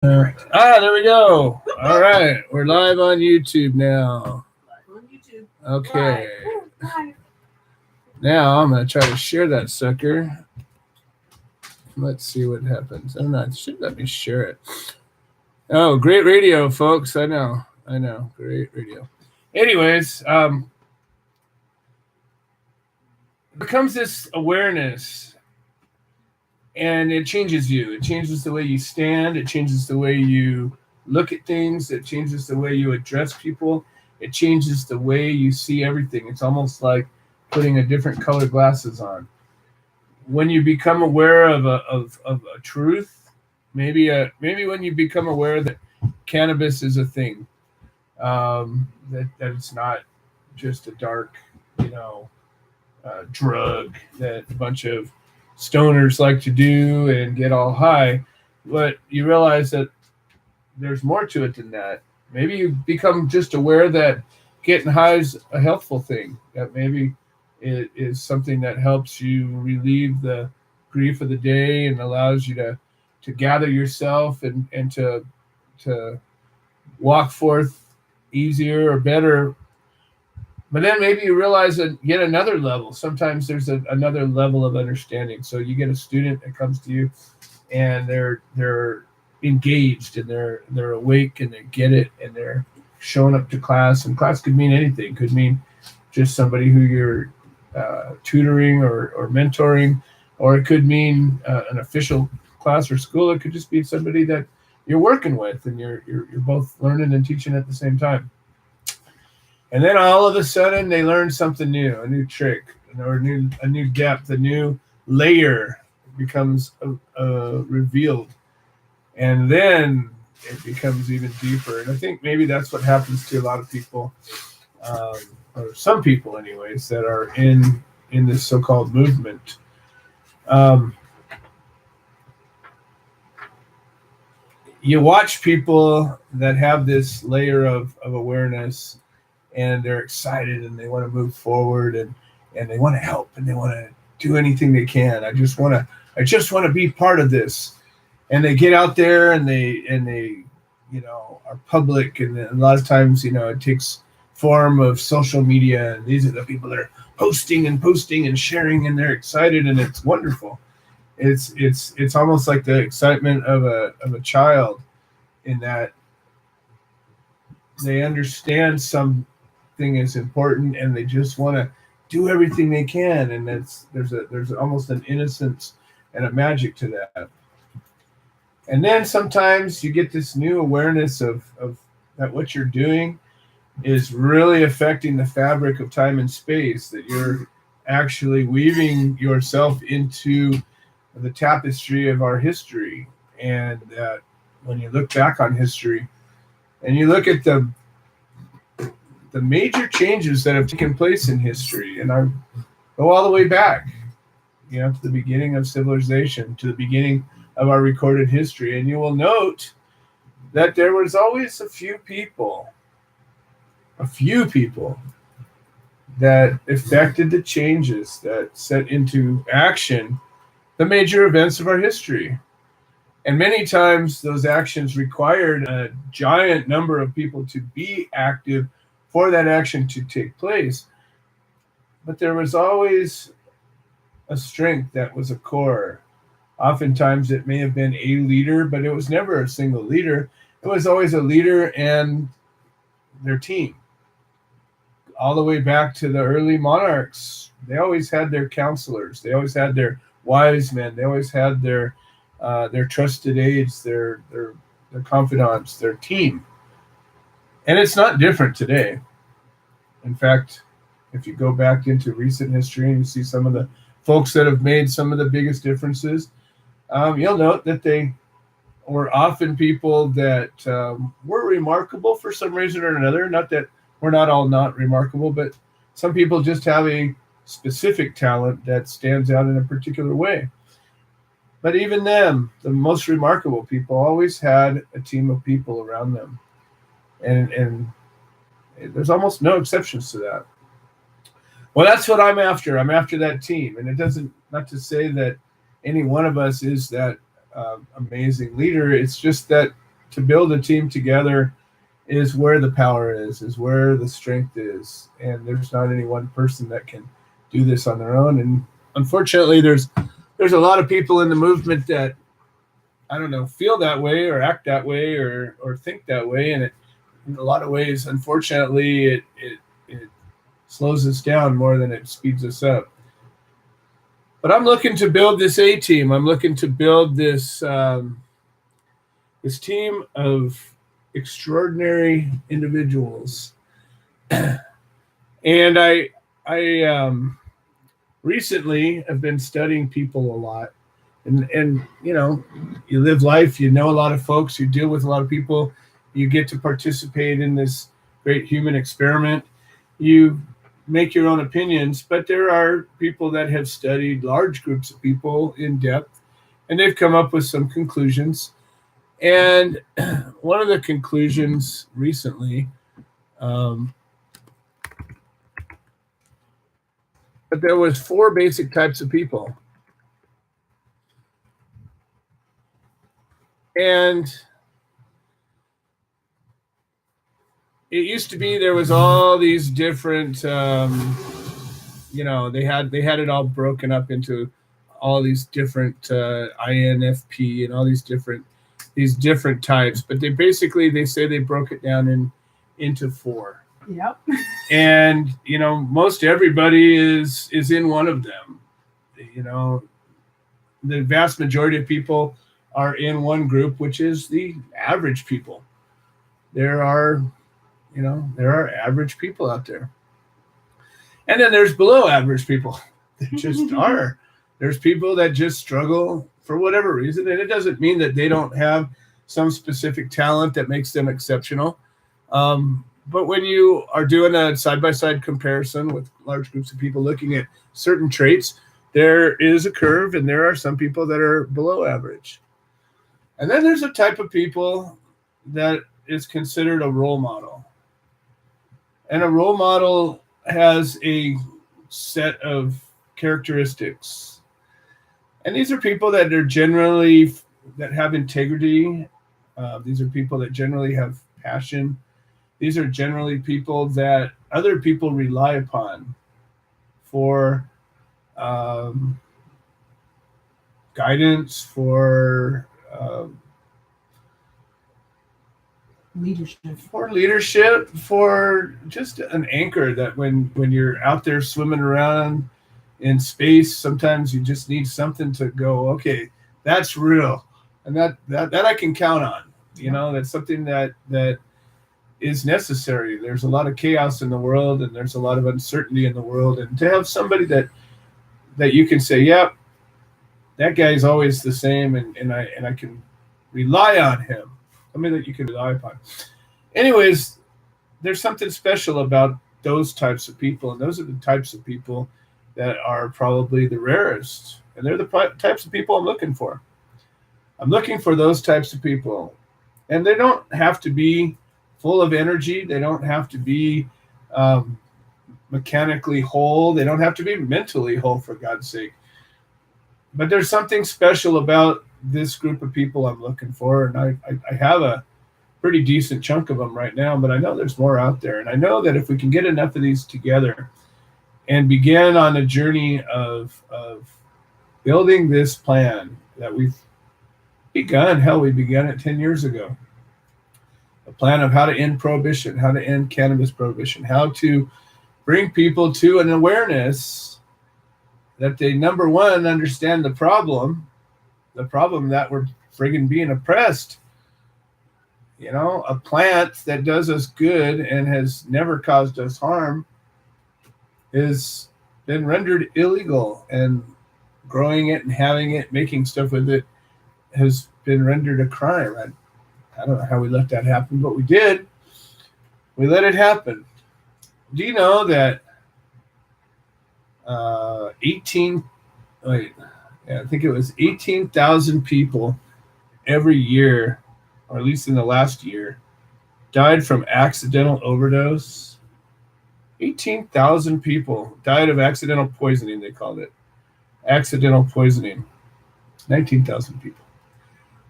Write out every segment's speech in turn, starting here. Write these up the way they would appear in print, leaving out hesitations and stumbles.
There we go. All right, we're live on YouTube now. Okay. Now I'm gonna try to share that sucker. Let's see what happens. I don't know. It should let me share it. Oh, great radio, folks. I know. Great radio. Anyways, becomes this awareness, and it changes you. It changes the way you stand. It changes the way you look at things. It changes the way you address people. It changes the way you see everything. It's almost like putting a different color glasses on. When you become aware of a truth, maybe when you become aware that cannabis is a thing, that it's not just a dark, you know, drug that a bunch of stoners like to do and get all high, but you realize that there's more to it than that. Maybe you become just aware that getting high is a healthful thing, that maybe it is something that helps you relieve the grief of the day and allows you to gather yourself and to walk forth easier or better. But then maybe you realize that yet another level. Sometimes there's another level of understanding. So you get a student that comes to you, and they're engaged and they're awake and they get it and they're showing up to class. And class could mean anything. Could mean just somebody who you're tutoring or mentoring, or it could mean an official class or school. It could just be somebody that you're working with and you're both learning and teaching at the same time. And then all of a sudden they learn something new, a new trick, or a new depth, a new layer becomes revealed. And then it becomes even deeper. And I think maybe that's what happens to a lot of people, or some people anyways, that are in this so-called movement. You watch people that have this layer of awareness, and they're excited and they want to move forward, and they want to help and they want to do anything they can. I just want to be part of this. And they get out there and they are public, and a lot of times it takes form of social media, and these are the people that are posting and sharing, and they're excited, and it's wonderful. It's almost like the excitement of a child, in that they understand something is important and they just want to do everything they can, and there's almost an innocence and a magic to that. And then sometimes you get this new awareness of that what you're doing is really affecting the fabric of time and space, that you're actually weaving yourself into the tapestry of our history. And that when you look back on history and you look at the major changes that have taken place in history, and I go all the way back, to the beginning of civilization, to the beginning of our recorded history, and you will note that there was always a few people that effected the changes that set into action the major events of our history. And many times those actions required a giant number of people to be active for that action to take place. But there was always a strength that was a core. Oftentimes it may have been a leader, but it was never a single leader. It was always a leader and their team. All the way back to the early monarchs, they always had their counselors. They always had their wise men. They always had their trusted aides, their confidants, their team. And it's not different today. In fact, if you go back into recent history and you see some of the folks that have made some of the biggest differences, you'll note that they were often people that were remarkable for some reason or another. Not that we're not all not remarkable, but some people just have a specific talent that stands out in a particular way. But even them, the most remarkable people, always had a team of people around them. And there's almost no exceptions to that. Well, that's what I'm after. I'm after that team. And it doesn't, not to say that any one of us is that amazing leader. It's just that to build a team together is where the power is where the strength is. And there's not any one person that can do this on their own. And unfortunately, there's a lot of people in the movement that, I don't know, feel that way or act that way or think that way. And in a lot of ways, unfortunately, it slows us down more than it speeds us up. But I'm looking to build this A team. I'm looking to build this this team of extraordinary individuals. And I recently have been studying people a lot. And you know, you live life, you know a lot of folks, you deal with a lot of people, you get to participate in this great human experiment. You make your own opinions, but there are people that have studied large groups of people in depth, and they've come up with some conclusions. And one of the conclusions recently, that there was 4 basic types of people. And it used to be there was all these different, you know, they had it all broken up into all these different INFP and all these different types. But they say they broke it down into 4. Yep. And you know, most everybody is in one of them. You know, the vast majority of people are in one group, which is the average people. There are average people out there. And then there's below average people. There just are. There's people that just struggle for whatever reason. And it doesn't mean that they don't have some specific talent that makes them exceptional. But when you are doing a side-by-side comparison with large groups of people looking at certain traits, there is a curve, and there are some people that are below average. And then there's a type of people that is considered a role model. And a role model has a set of characteristics. And these are people that have integrity. These are people that generally have passion. These are generally people that other people rely upon for guidance, for leadership, for just an anchor that when you're out there swimming around in space, sometimes you just need something to go, okay, that's real, and that I can count on. You know, that's something that is necessary. There's a lot of chaos in the world, and there's a lot of uncertainty in the world, and to have somebody that you can say, yep, that guy's always the same, and I can rely on him. Somebody that you can rely upon. Anyways, there's something special about those types of people, and those are the types of people that are probably the rarest, and they're the types of people I'm looking for. I'm looking for those types of people, and they don't have to be full of energy. They don't have to be mechanically whole. They don't have to be mentally whole, for God's sake. But there's something special about this group of people I'm looking for, and I have a pretty decent chunk of them right now, but I know there's more out there. And I know that if we can get enough of these together and begin on a journey of building this plan that we've begun, we began it 10 years ago. A plan of how to end prohibition, how to end cannabis prohibition, how to bring people to an awareness that they, number one, understand the problem that we're friggin' being oppressed. You know, a plant that does us good and has never caused us harm has been rendered illegal, and growing it and having it, making stuff with it, has been rendered a crime. I don't know how we let that happen, but we did. We let it happen. Do you know that I think it was 18,000 people every year, or at least in the last year, died from accidental overdose? 18,000 people died of accidental poisoning, they called it. Accidental poisoning. 19,000 people.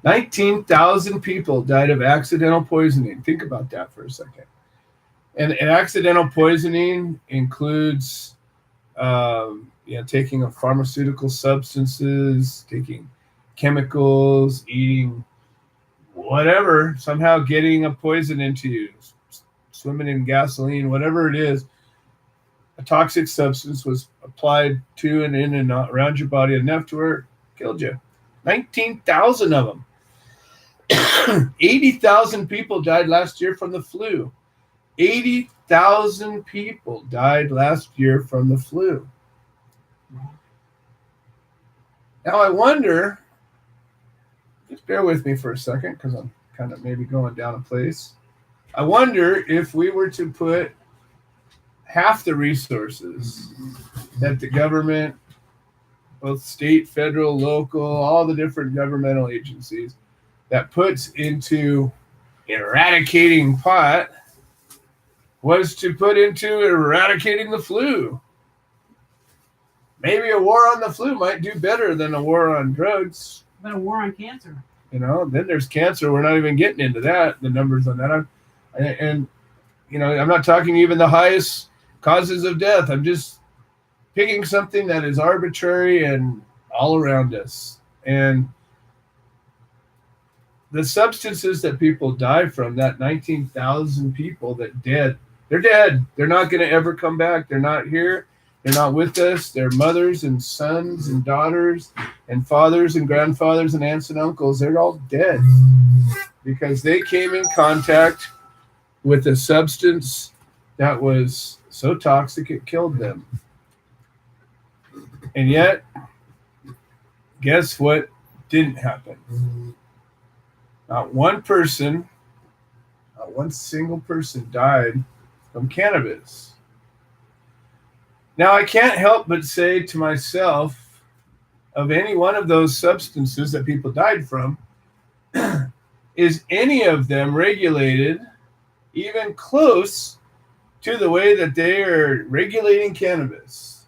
19,000 people died of accidental poisoning. Think about that for a second. And accidental poisoning includes taking of pharmaceutical substances, taking chemicals, eating whatever, somehow getting a poison into you, swimming in gasoline, whatever it is. A toxic substance was applied to and in and around your body enough to where it killed you. 19,000 of them. 80,000 people died last year from the flu. 80,000 people died last year from the flu. Now I wonder, just bear with me for a second because I'm kind of maybe going down a place. I wonder if we were to put half the resources that the government, both state, federal, local, all the different governmental agencies, that puts into eradicating pot was to put into eradicating the flu. Maybe a war on the flu might do better than a war on drugs. But a war on cancer. Then there's cancer. We're not even getting into that, the numbers on that. I'm not talking even the highest causes of death. I'm just picking something that is arbitrary and all around us. And the substances that people die from, that 19,000 people that dead, they're dead. They're not going to ever come back. They're not here. They're not with us. They're mothers and sons and daughters and fathers and grandfathers and aunts and uncles. They're all dead because they came in contact with a substance that was so toxic it killed them. And yet, guess what didn't happen? Not one person, not one single person died from cannabis. Now, I can't help but say to myself, of any one of those substances that people died from, is any of them regulated even close to the way that they are regulating cannabis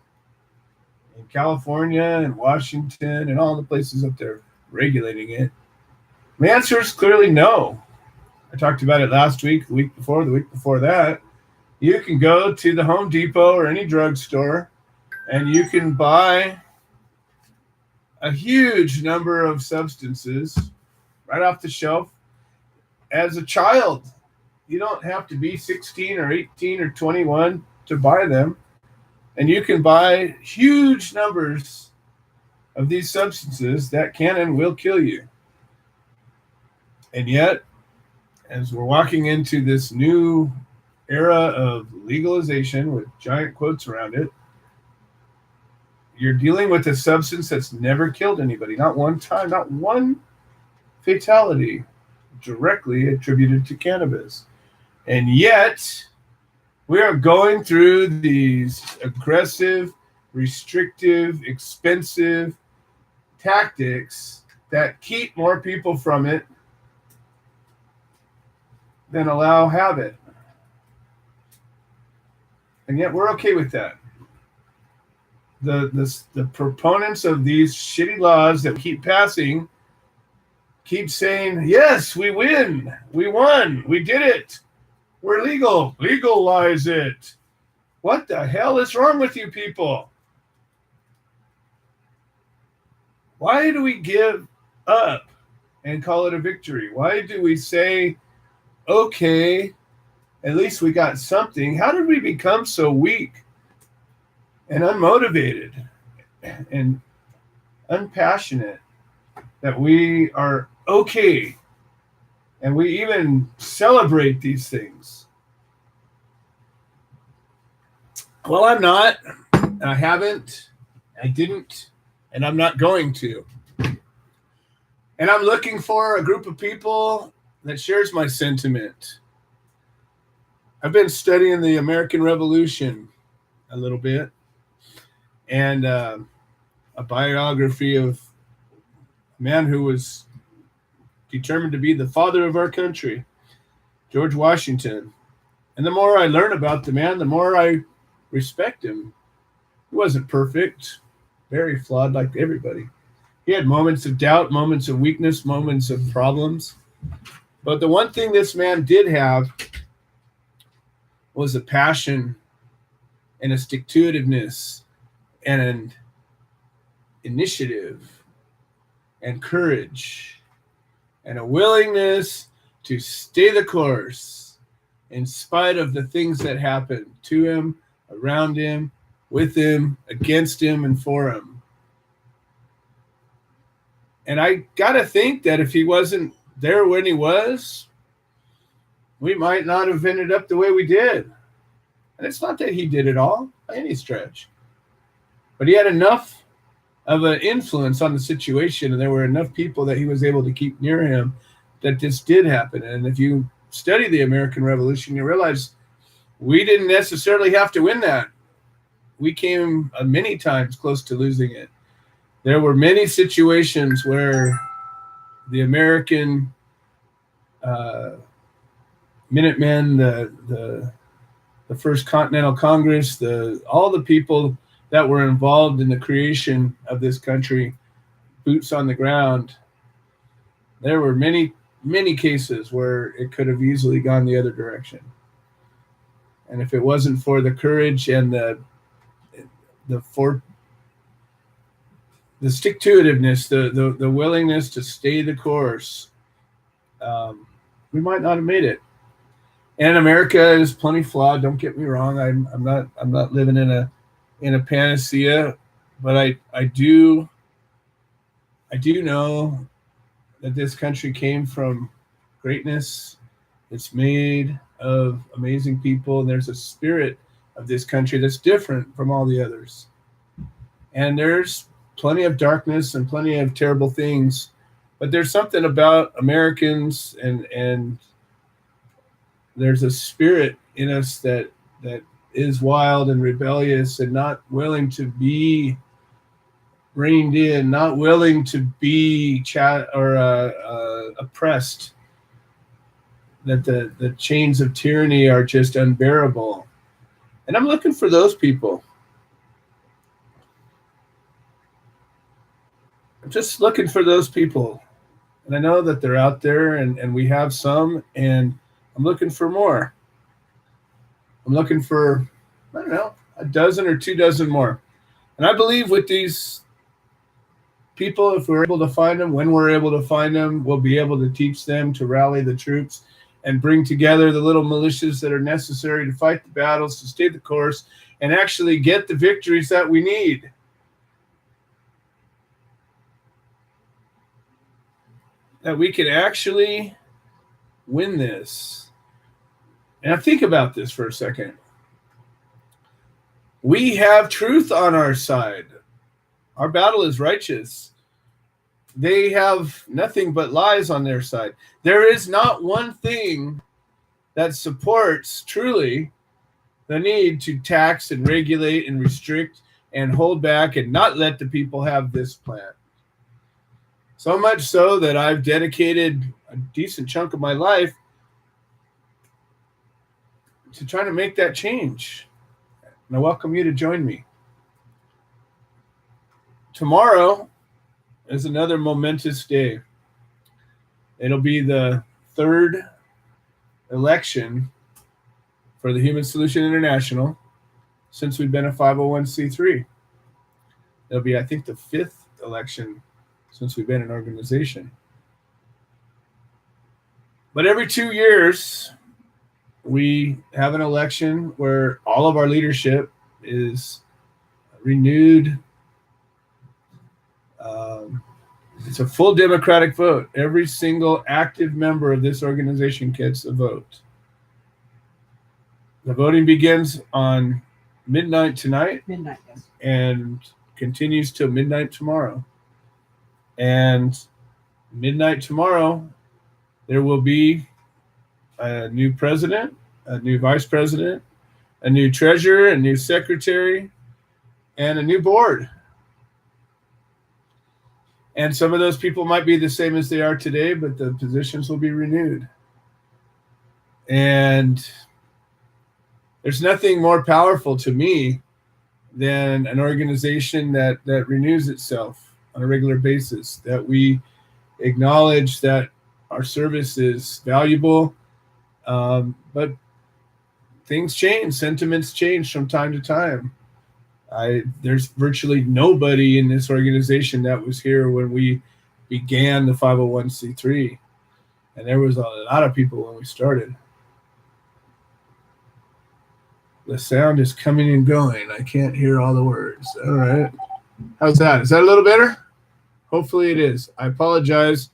in California and Washington and all the places up there regulating it? The answer is clearly no. I talked about it last week, the week before that. You can go to the Home Depot or any drugstore and you can buy a huge number of substances right off the shelf. As a child, you don't have to be 16 or 18 or 21 to buy them. And you can buy huge numbers of these substances that can and will kill you. And yet, as we're walking into this new era of legalization with giant quotes around it, you're dealing with a substance that's never killed anybody. Not one time, not one fatality directly attributed to cannabis. And yet, we are going through these aggressive, restrictive, expensive tactics that keep more people from it than have it. And yet we're okay with that. The proponents of these shitty laws that keep passing keep saying, yes, we win. We won. We did it. We're legal. Legalize it. What the hell is wrong with you people? Why do we give up and call it a victory? Why do we say, okay, at least we got something? How did we become so weak and unmotivated and unpassionate that we are okay and we even celebrate these things? Well, I'm not. I haven't. I didn't. And I'm not going to. And I'm looking for a group of people that shares my sentiment. I've been studying the American Revolution a little bit, and a biography of a man who was determined to be the father of our country, George Washington. And the more I learn about the man, the more I respect him. He wasn't perfect, very flawed like everybody, He had moments of doubt, moments of weakness, moments of problems. But the one thing this man did have was a passion and a stick-to-itiveness and an initiative and courage and a willingness to stay the course in spite of the things that happened to him, around him, with him, against him, and for him. And I got to think that if he wasn't there when he was, we might not have ended up the way we did. And it's not that he did it all by any stretch, but he had enough of an influence on the situation, and there were enough people that he was able to keep near him that this did happen. And if you study the American Revolution, you realize we didn't necessarily have to win that. We came many times close to losing it. There were many situations where the American Minutemen, the First Continental Congress, all the people that were involved in the creation of this country, boots on the ground, there were many, many cases where it could have easily gone the other direction. And if it wasn't for the courage and the stick-to-itiveness, the willingness to stay the course, we might not have made it. And America is plenty flawed. Don't get me wrong. I'm not living in a panacea, but I do know that this country came from greatness. It's made of amazing people, and there's a spirit of this country that's different from all the others. And there's plenty of darkness and plenty of terrible things, but there's something about Americans, and there's a spirit in us that is wild and rebellious and not willing to be reined in, not willing to be oppressed, that the chains of tyranny are just unbearable. And I'm looking for those people. I'm just looking for those people. And I know that they're out there, and we have some, and I'm looking for more. I'm looking for, I don't know, a dozen or 2 dozen more. And I believe with these people, if we're able to find them, when we're able to find them, we'll be able to teach them to rally the troops and bring together the little militias that are necessary to fight the battles, to stay the course, and actually get the victories that we need. That we can actually win this. And think about this for a second. We have truth on our side. Our battle is righteous. They have nothing but lies on their side. There is not one thing that supports truly the need to tax and regulate and restrict and hold back and not let the people have this plan. So much so that I've dedicated a decent chunk of my life to trying to make that change. And I welcome you to join me. Tomorrow is another momentous day. It'll be the third election for the Human Solution International since we've been a 501c3. It'll be, I think, the fifth election since we've been an organization. But every 2 years, we have an election where all of our leadership is renewed. It's a full democratic vote. Every single active member of this organization gets a vote. The voting begins on midnight tonight. Midnight, yes. And continues till midnight tomorrow. And midnight tomorrow, there will be a new president, a new vice president, a new treasurer, a new secretary, and a new board. And some of those people might be the same as they are today, but the positions will be renewed. And there's nothing more powerful to me than an organization that renews itself. on a regular basis, that we acknowledge that our service is valuable, but things change, sentiments change from time to time. There's virtually nobody in this organization that was here when we began the 501c3, and there was a lot of people when we started. The sound is coming and going. I can't hear all the words. All right. How's that? Is that a little better? Hopefully it is. I apologize.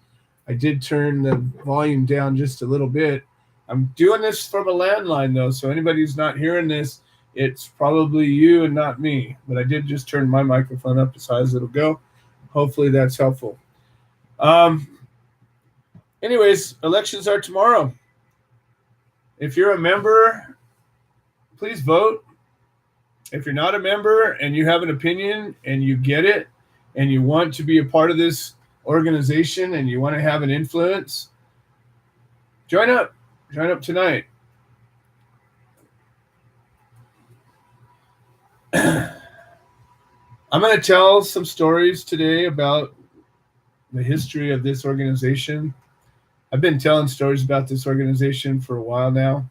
I did turn the volume down just a little bit. I'm doing this from a landline, though, so anybody who's not hearing this, it's probably you and not me. But I did just turn my microphone up as high as it'll go. Hopefully that's helpful. Anyways, elections are tomorrow. If you're a member, please vote. If you're not a member and you have an opinion and you get it and you want to be a part of this organization and you want to have an influence, join up. Join up tonight. I'm going to tell some stories today about the history of this organization. I've been telling stories about this organization for a while now.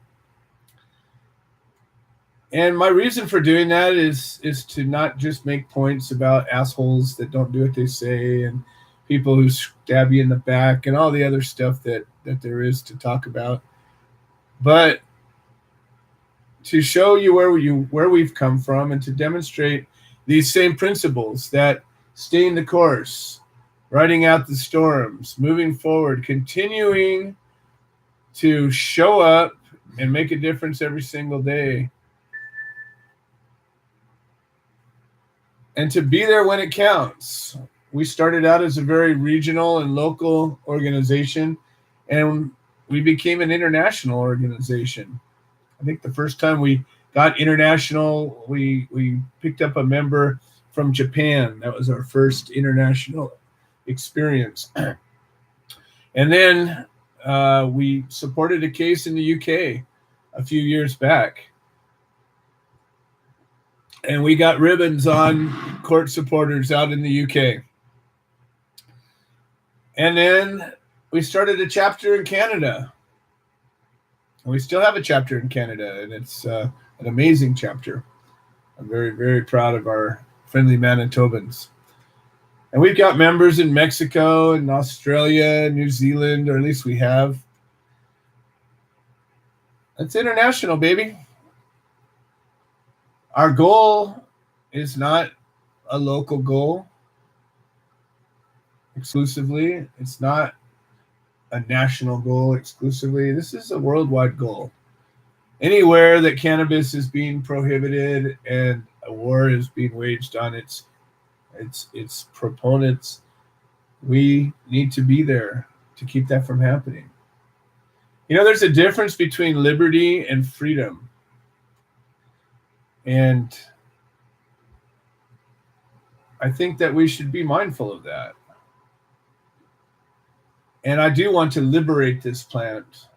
And my reason for doing that is to not just make points about assholes that don't do what they say and people who stab you in the back and all the other stuff that there is to talk about, but to show you where we've come from and to demonstrate these same principles, that staying the course, riding out the storms, moving forward, continuing to show up and make a difference every single day, and to be there when it counts. We started out as a very regional and local organization, and we became an international organization. I think the first time we got international, we picked up a member from Japan. That was our first international experience. And then we supported a case in the UK a few years back. And we got ribbons on court supporters out in the UK. And then we started a chapter in Canada. And we still have a chapter in Canada, and it's an amazing chapter. I'm very, very proud of our friendly Manitobans. And we've got members in Mexico and Australia, New Zealand, or at least we have. It's international, baby. Our goal is not a local goal exclusively. It's not a national goal exclusively. This is a worldwide goal. Anywhere that cannabis is being prohibited and a war is being waged on its proponents, we need to be there to keep that from happening. You know, there's a difference between liberty and freedom. And I think that we should be mindful of that. And I do want to liberate this plant,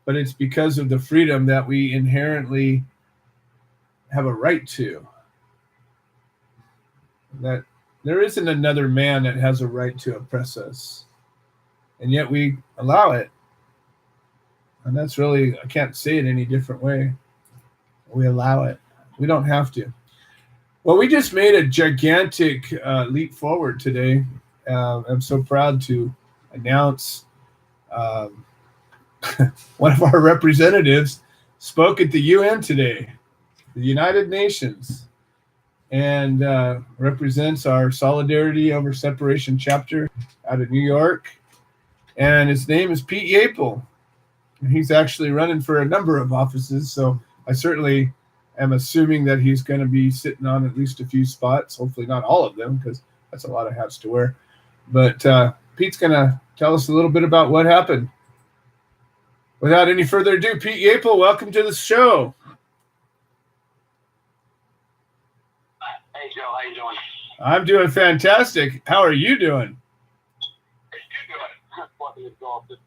but it's because of the freedom that we inherently have a right to. That there isn't another man that has a right to oppress us, and yet we allow it. And that's really, I can't say it any different way. We allow it. We don't have to. Well, we just made a gigantic leap forward today. I'm so proud to announce one of our representatives spoke at the UN today, the United Nations, and represents our Solidarity Over Separation chapter out of New York. And his name is Pete Yapel. He's actually running for a number of offices, so I certainly am assuming that he's going to be sitting on at least a few spots, hopefully not all of them, because that's a lot of hats to wear. But Pete's going to tell us a little bit about what happened. Without any further ado, Pete Yapel, welcome to the show. Hey, Joe, how you doing? I'm doing fantastic. How are you doing? I'm fucking exhausted.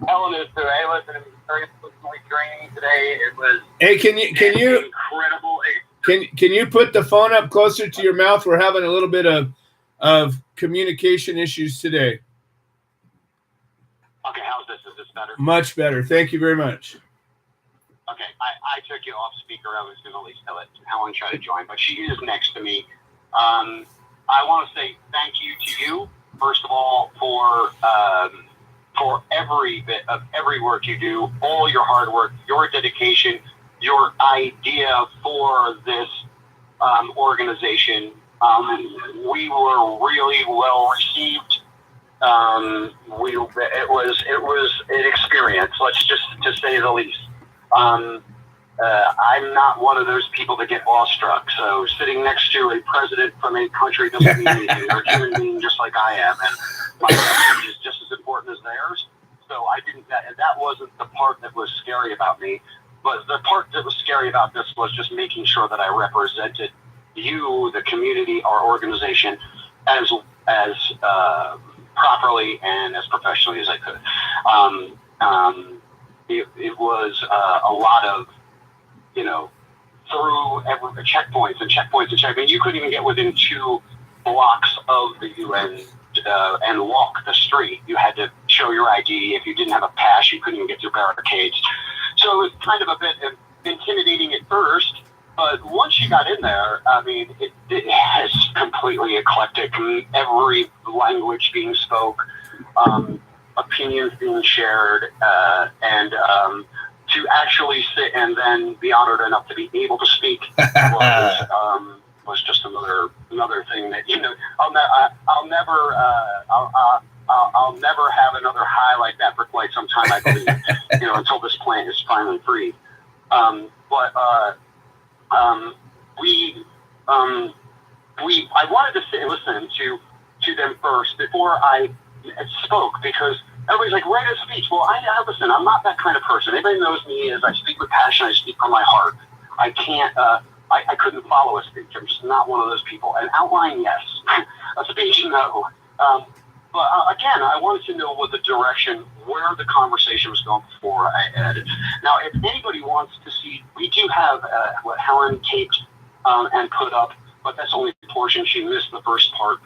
Hell is today. Listen, it was very emotionally draining today. It was Hey, can you incredible Can you put the phone up closer to your mouth? We're having a little bit of communication issues today. Okay, how's this? Is this better? Much better. Thank you very much. Okay, I took you off speaker. I was going to at least let Helen try to join, but she is next to me. I want to say thank you to you, first of all, for every bit of every work you do, all your hard work, your dedication, your idea for this organization. We were really well received. It was an experience, let's just to say the least. I'm not one of those people that get awestruck. So sitting next to a president from a country doesn't mean anything. They're a human being just like I am, and my message is just as important as theirs. So I didn't. That wasn't the part that was scary about me. But the part that was scary about this was just making sure that I represented you, the community, our organization, as properly and as professionally as I could. It was a lot of, through every checkpoints and checkpoints and checkpoints. I mean, you couldn't even get within 2 blocks of the UN and walk the street. You had to show your ID. If you didn't have a pass, you couldn't even get through barricades. So it was kind of a bit intimidating at first, but once you got in there, I mean, it has completely eclectic. Every language being spoke, opinions being shared, and to actually sit and then be honored enough to be able to speak was just another thing that I'll never have another high like that for quite some time. I believe until this plant is finally free. I wanted to sit and listen to them first before I spoke, because everybody's like, write a speech. Well, I listen, I'm not that kind of person. Anybody knows me as I speak with passion, I speak from my heart. I can't, I couldn't follow a speech. I'm just not one of those people. An outline, yes. A speech, no. But again, I wanted to know what the direction, where the conversation was going before I added. Now, if anybody wants to see, we do have what Helen taped and put up, but that's only a portion. She missed the first part,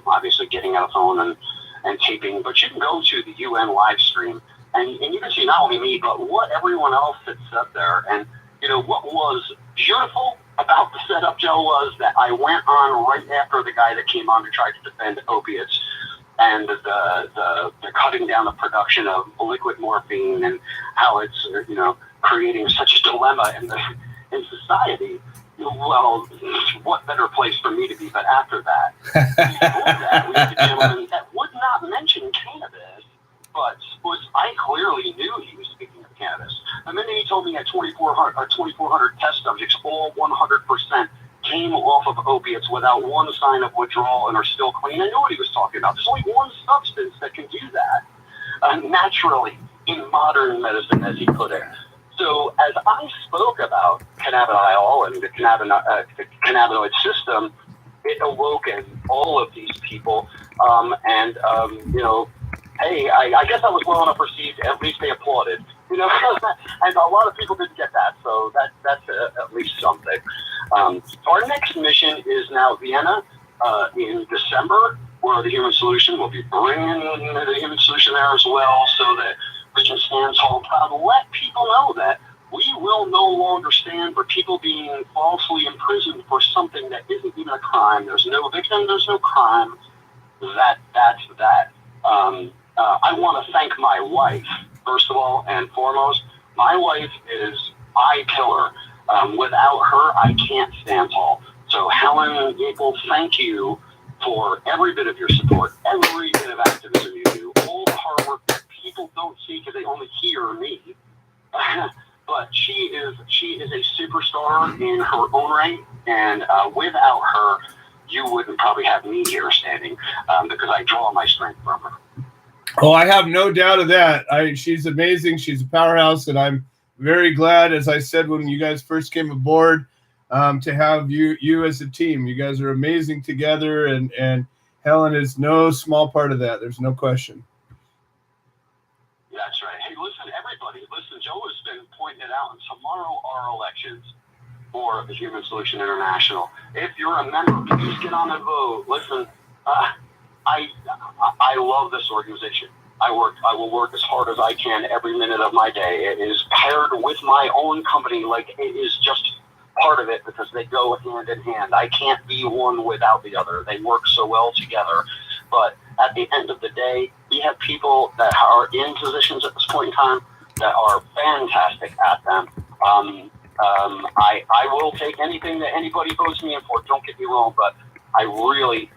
obviously getting out a phone and taping. But you can go to the UN live stream, and you can see not only me, but what everyone else that sat there. And, what was beautiful about the setup, Joe, was that I went on right after the guy that came on to try to defend opiates and the cutting down the production of liquid morphine and how it's, creating such a dilemma in society. Well, what better place for me to be but after that? We had a gentleman that would not mention cannabis, but I clearly knew he was speaking of cannabis. The minute he told me at 2,400 test subjects, all 100% came off of opiates without one sign of withdrawal and are still clean, I knew what he was talking about. There's only one substance that can do that naturally in modern medicine, as he put it. So as I spoke about cannabidiol and the cannabinoid system, it awoke in all of these people. Hey, I guess I was well enough received. At least they applauded, and a lot of people didn't get that. So that's at least something. Our next mission is now Vienna in December, where the Human Solution will be bringing the Human Solution there as well, so that we can stand tall and proud and let people know that we will no longer stand for people being falsely imprisoned for something that isn't even a crime. There's no victim, there's no crime. That's that. I want to thank my wife, first of all and foremost. My wife is eye killer. Without her, I can't stand tall. So Helen Gable, thank you for every bit of your support, every bit of activism you do, all the hard work that people don't see because they only hear me. But she is a superstar in her own right, and without her, you wouldn't probably have me here standing because I draw my strength from her. Oh, I have no doubt of that. She's amazing. She's a powerhouse, and I'm very glad, as I said when you guys first came aboard, to have you as a team. You guys are amazing together, and Helen is no small part of that. There's no question. That's right. Hey, listen, everybody, Joe has been pointing it out, and tomorrow are elections. for the Human Solution International. If you're a member, please get on and vote. Listen, I love this organization. I will work as hard as I can every minute of my day. It is paired with my own company, like it is just part of it because they go hand in hand. I can't be one without the other. They work so well together. But at the end of the day, we have people that are in positions at this point in time that are fantastic at them. I will take anything that anybody votes me in for. Don't get me wrong, but I really,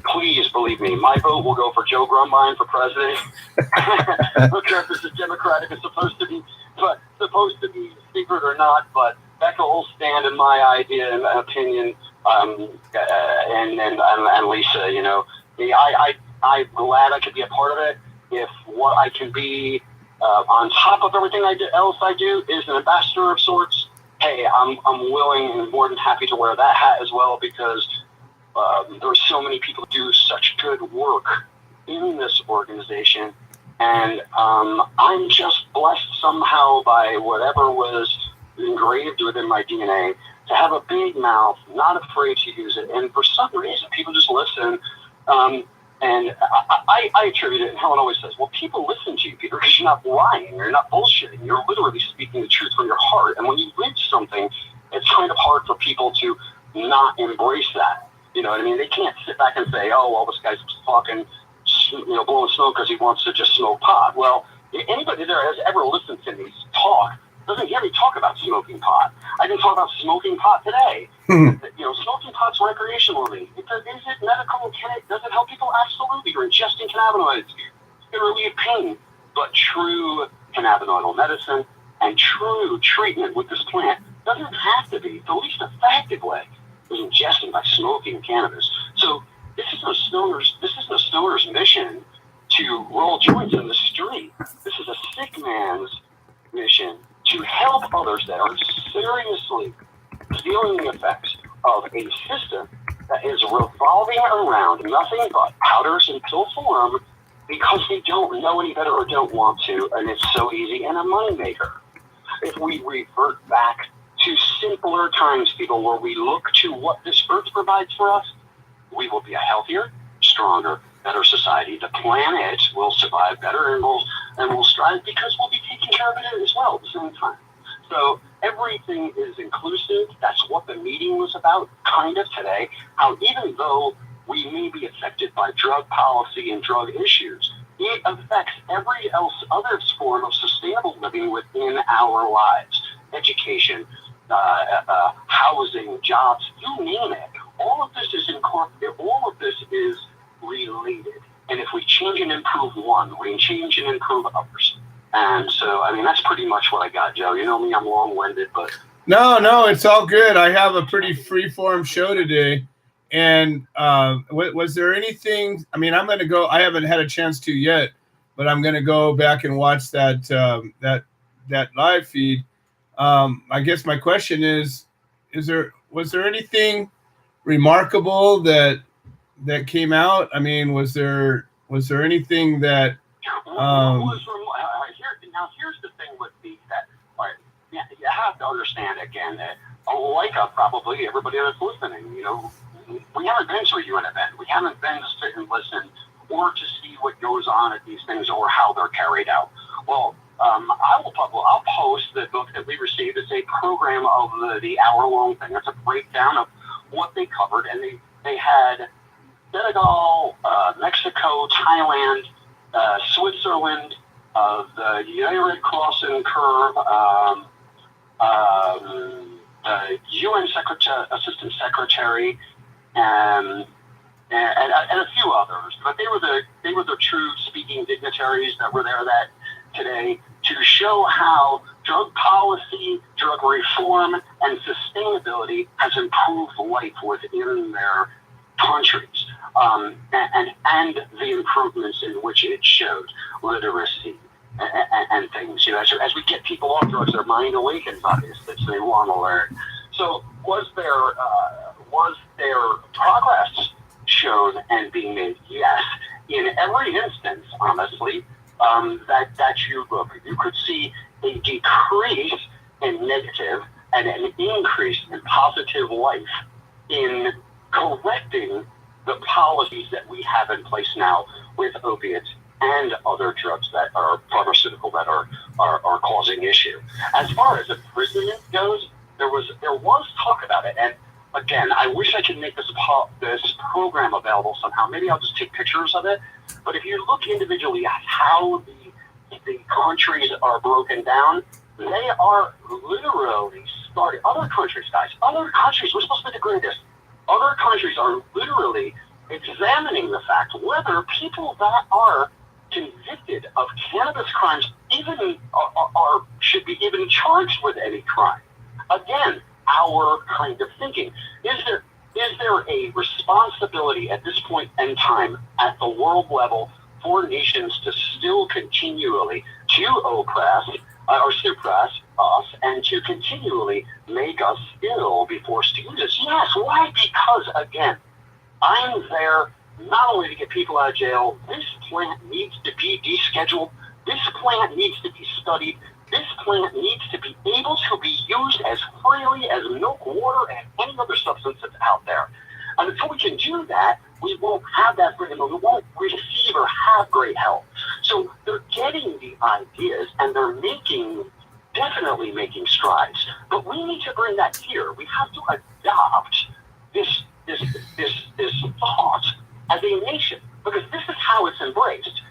please believe me, my vote will go for Joe Grumbine for president. I don't care if this is Democratic. It's supposed to be secret or not, but Becca will stand in my idea and opinion. And Lisa, you know, I'm glad I could be a part of it. If what I can be on top of everything else I do is an ambassador of sorts, hey, I'm willing and more than happy to wear that hat as well, because there's so many people who do such good work in this organization, and I'm just blessed somehow by whatever was engraved within my DNA to have a big mouth, not afraid to use it, and for some reason people just listen. And I attribute it, and Helen always says, well, people listen to you, Peter, because you're not lying, you're not bullshitting, you're literally speaking the truth from your heart. And when you read something, it's kind of hard for people to not embrace that. You know what I mean? They can't sit back and say, oh, well, this guy's talking, you know, blowing smoke because he wants to just smoke pot. Well, anybody there has ever listened to me talk doesn't hear me talk about smoking pot. I can talk about smoking pot today. You know, smoking pot's recreationally. Is it medical? Does it help people? Absolutely. You're ingesting cannabinoids. It's going to relieve pain. But true cannabinoidal medicine and true treatment with this plant doesn't have to be the least effective way is ingesting by smoking cannabis. So this is no stoner's mission to roll joints in the street. This is a sick man's mission to help others that are seriously feeling the effects of a system that is revolving around nothing but powders in pill form because they don't know any better or don't want to, and it's so easy and a moneymaker. If we revert back to simpler times, people, where we look to what this earth provides for us, we will be a healthier, stronger, better society. The planet will survive better, and we'll strive because we'll be taking care of it as well at the same time. So everything is inclusive. That's what the meeting was about, kind of today. How even though we may be affected by drug policy and drug issues, it affects every other form of sustainable living within our lives. Education, housing, jobs, you name it. All of this is incorporated. All of this is related. And if we change and improve one, we can change and improve others. And so, I mean, that's pretty much what I got, Joe. You know me, I'm long-winded, but... No, it's all good. I have a pretty free-form show today. And was there anything... I mean, I'm going to go... I haven't had a chance to yet, but I'm going to go back and watch that live feed. I guess my question is was there anything remarkable that came out? I mean, was there anything that... Now, here's the thing with me that you have to understand, again, that like probably everybody that's listening, you know, we haven't been to a UN event. We haven't been to sit and listen or to see what goes on at these things or how they're carried out. Well, I'll post the book that we received. It's a program of the hour-long thing. It's a breakdown of what they covered, and they had Senegal, Mexico, Thailand, Switzerland, the United Red Cross and Curve, UN Assistant Secretary, and a few others. But they were the true speaking dignitaries that were there that today to show how drug policy, drug reform, and sustainability has improved life within their countries, and the improvements in which it showed literacy and things. You know, as we get people off drugs, their mind awakens, obviously, so they want to learn. So was there progress shown and being made? Yes. In every instance, honestly, that you look, you could see a decrease in negative and an increase in positive life in correcting the policies that we have in place now with opiates and other drugs that are pharmaceutical that are causing issue. As far as imprisonment goes, there was talk about it, and again, I wish I could make this program available somehow. Maybe I'll just take pictures of it. But if you look individually at how the countries are broken down, they are literally starting. Other countries, guys, other countries, we're supposed to be the greatest. Other countries are literally examining the fact whether people that are convicted of cannabis crimes even should be even charged with any crime. Again, our kind of thinking. Is there a responsibility at this point in time at the world level for nations to still continually to oppress or suppress us and to continually make us ill, be forced to use this? Yes. Why? Because, again, I'm there not only to get people out of jail. This plant needs to be descheduled. This plant needs to be studied. This plant needs to be able to be used as freely as milk, water, and any other substance that's out there. And until we can do that, we won't have that freedom, and we won't receive or have great health. So they're getting the ideas, and they're definitely making strides. But we need to bring that here. We have to adopt this thought as a nation, because this is how it's embraced.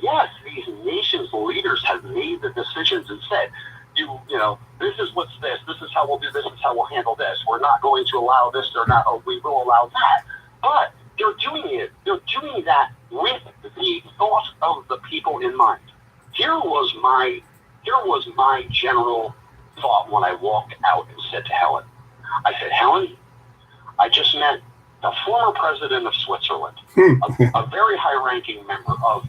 Yes, these nations' leaders have made the decisions and said, you know, this is what's this is how we'll do this is how we'll handle this. We're not going to allow this or not, or we will allow that. But they're doing that with the thought of the people in mind. Here was my general thought when I walked out and said to Helen, I said, Helen, I just met the former president of Switzerland, a very high-ranking member of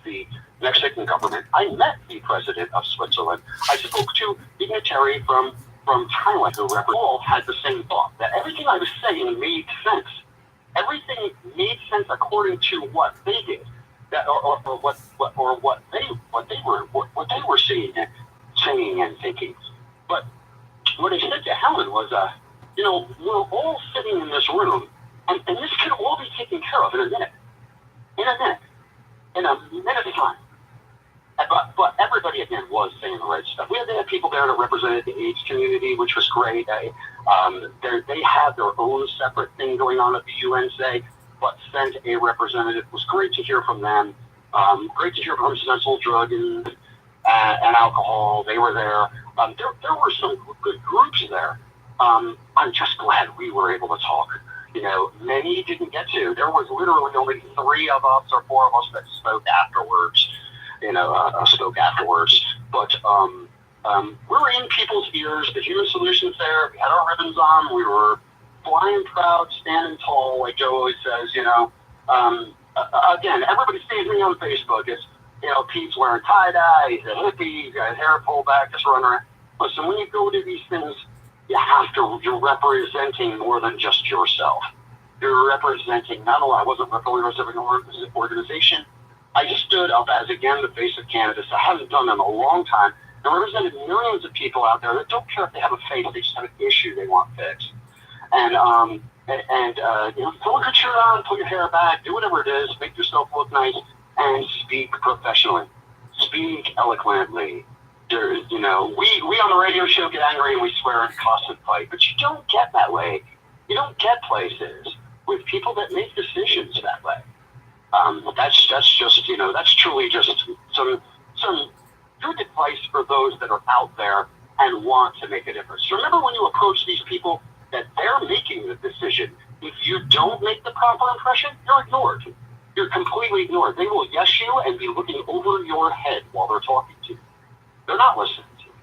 the Mexican government. I met the president of Switzerland. I spoke to dignitary from Thailand who all had the same thought, that everything I was saying made sense. Everything made sense according to what they did, that or what they were saying and thinking. But what I said to Helen was, you know, we're all sitting in this room, and this can all be taken care of in a minute of time. But everybody, again, was saying the right stuff. We had people there that represented the AIDS community, which was great. They had their own separate thing going on at the UN today, but sent a representative. It was great to hear from them. Great to hear from Central Drug and Alcohol. They were there. There were some good groups there. I'm just glad we were able to talk. You know, many didn't get to. There was literally only 3 of us or 4 of us that spoke afterwards. But we're in people's ears. The Human Solutions there. We had our ribbons on. We were flying proud, standing tall, like Joe always says. You know, again, everybody sees me on Facebook. It's, you know, Pete's wearing tie-dye. He's a hippie. He's got his hair pulled back, just running around. Listen, when you go to these things, you're representing more than just yourself. You're representing, not only I wasn't representing an organization, I stood up as, again, the face of cannabis. I haven't done that in a long time. I represented millions of people out there that don't care if they have a face, they just have an issue they want fixed. And you know, throw a good shirt on, put your hair back, do whatever it is, make yourself look nice, and speak professionally. Speak eloquently. You know, we on the radio show get angry and we swear and cuss and fight, but you don't get that way. You don't get places with people that make decisions that way. That's just, you know, that's truly just some good advice for those that are out there and want to make a difference. Remember, when you approach these people, that they're making the decision. If you don't make the proper impression, you're ignored. You're completely ignored. They will yes you and be looking over your head while they're talking to you. They're not listening to you.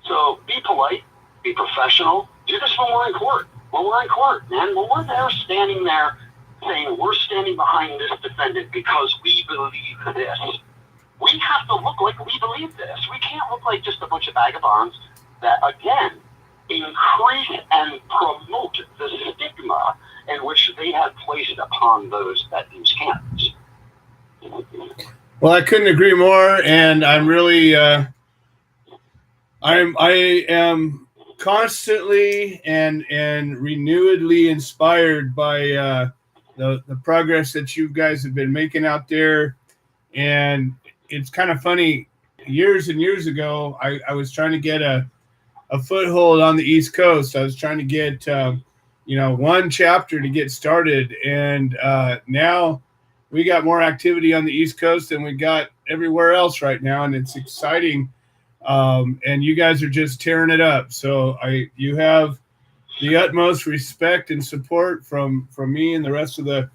So be polite, be professional. Do this when we're in court. When we're in court, man, when we're there standing there saying we're standing behind this defendant because we believe this, we have to look like we believe this. We can't look like just a bunch of vagabonds that, again, increase and promote the stigma in which they have placed upon those that use cannabis. Well, I couldn't agree more, and I'm really, I am constantly and renewedly inspired by the progress that you guys have been making out there. And it's kind of funny. Years and years ago, I was trying to get a foothold on the East Coast. I was trying to get one chapter to get started, and now we got more activity on the East Coast than we got everywhere else right now, and it's exciting. And you guys are just tearing it up. So you have the utmost respect and support from me and the rest of the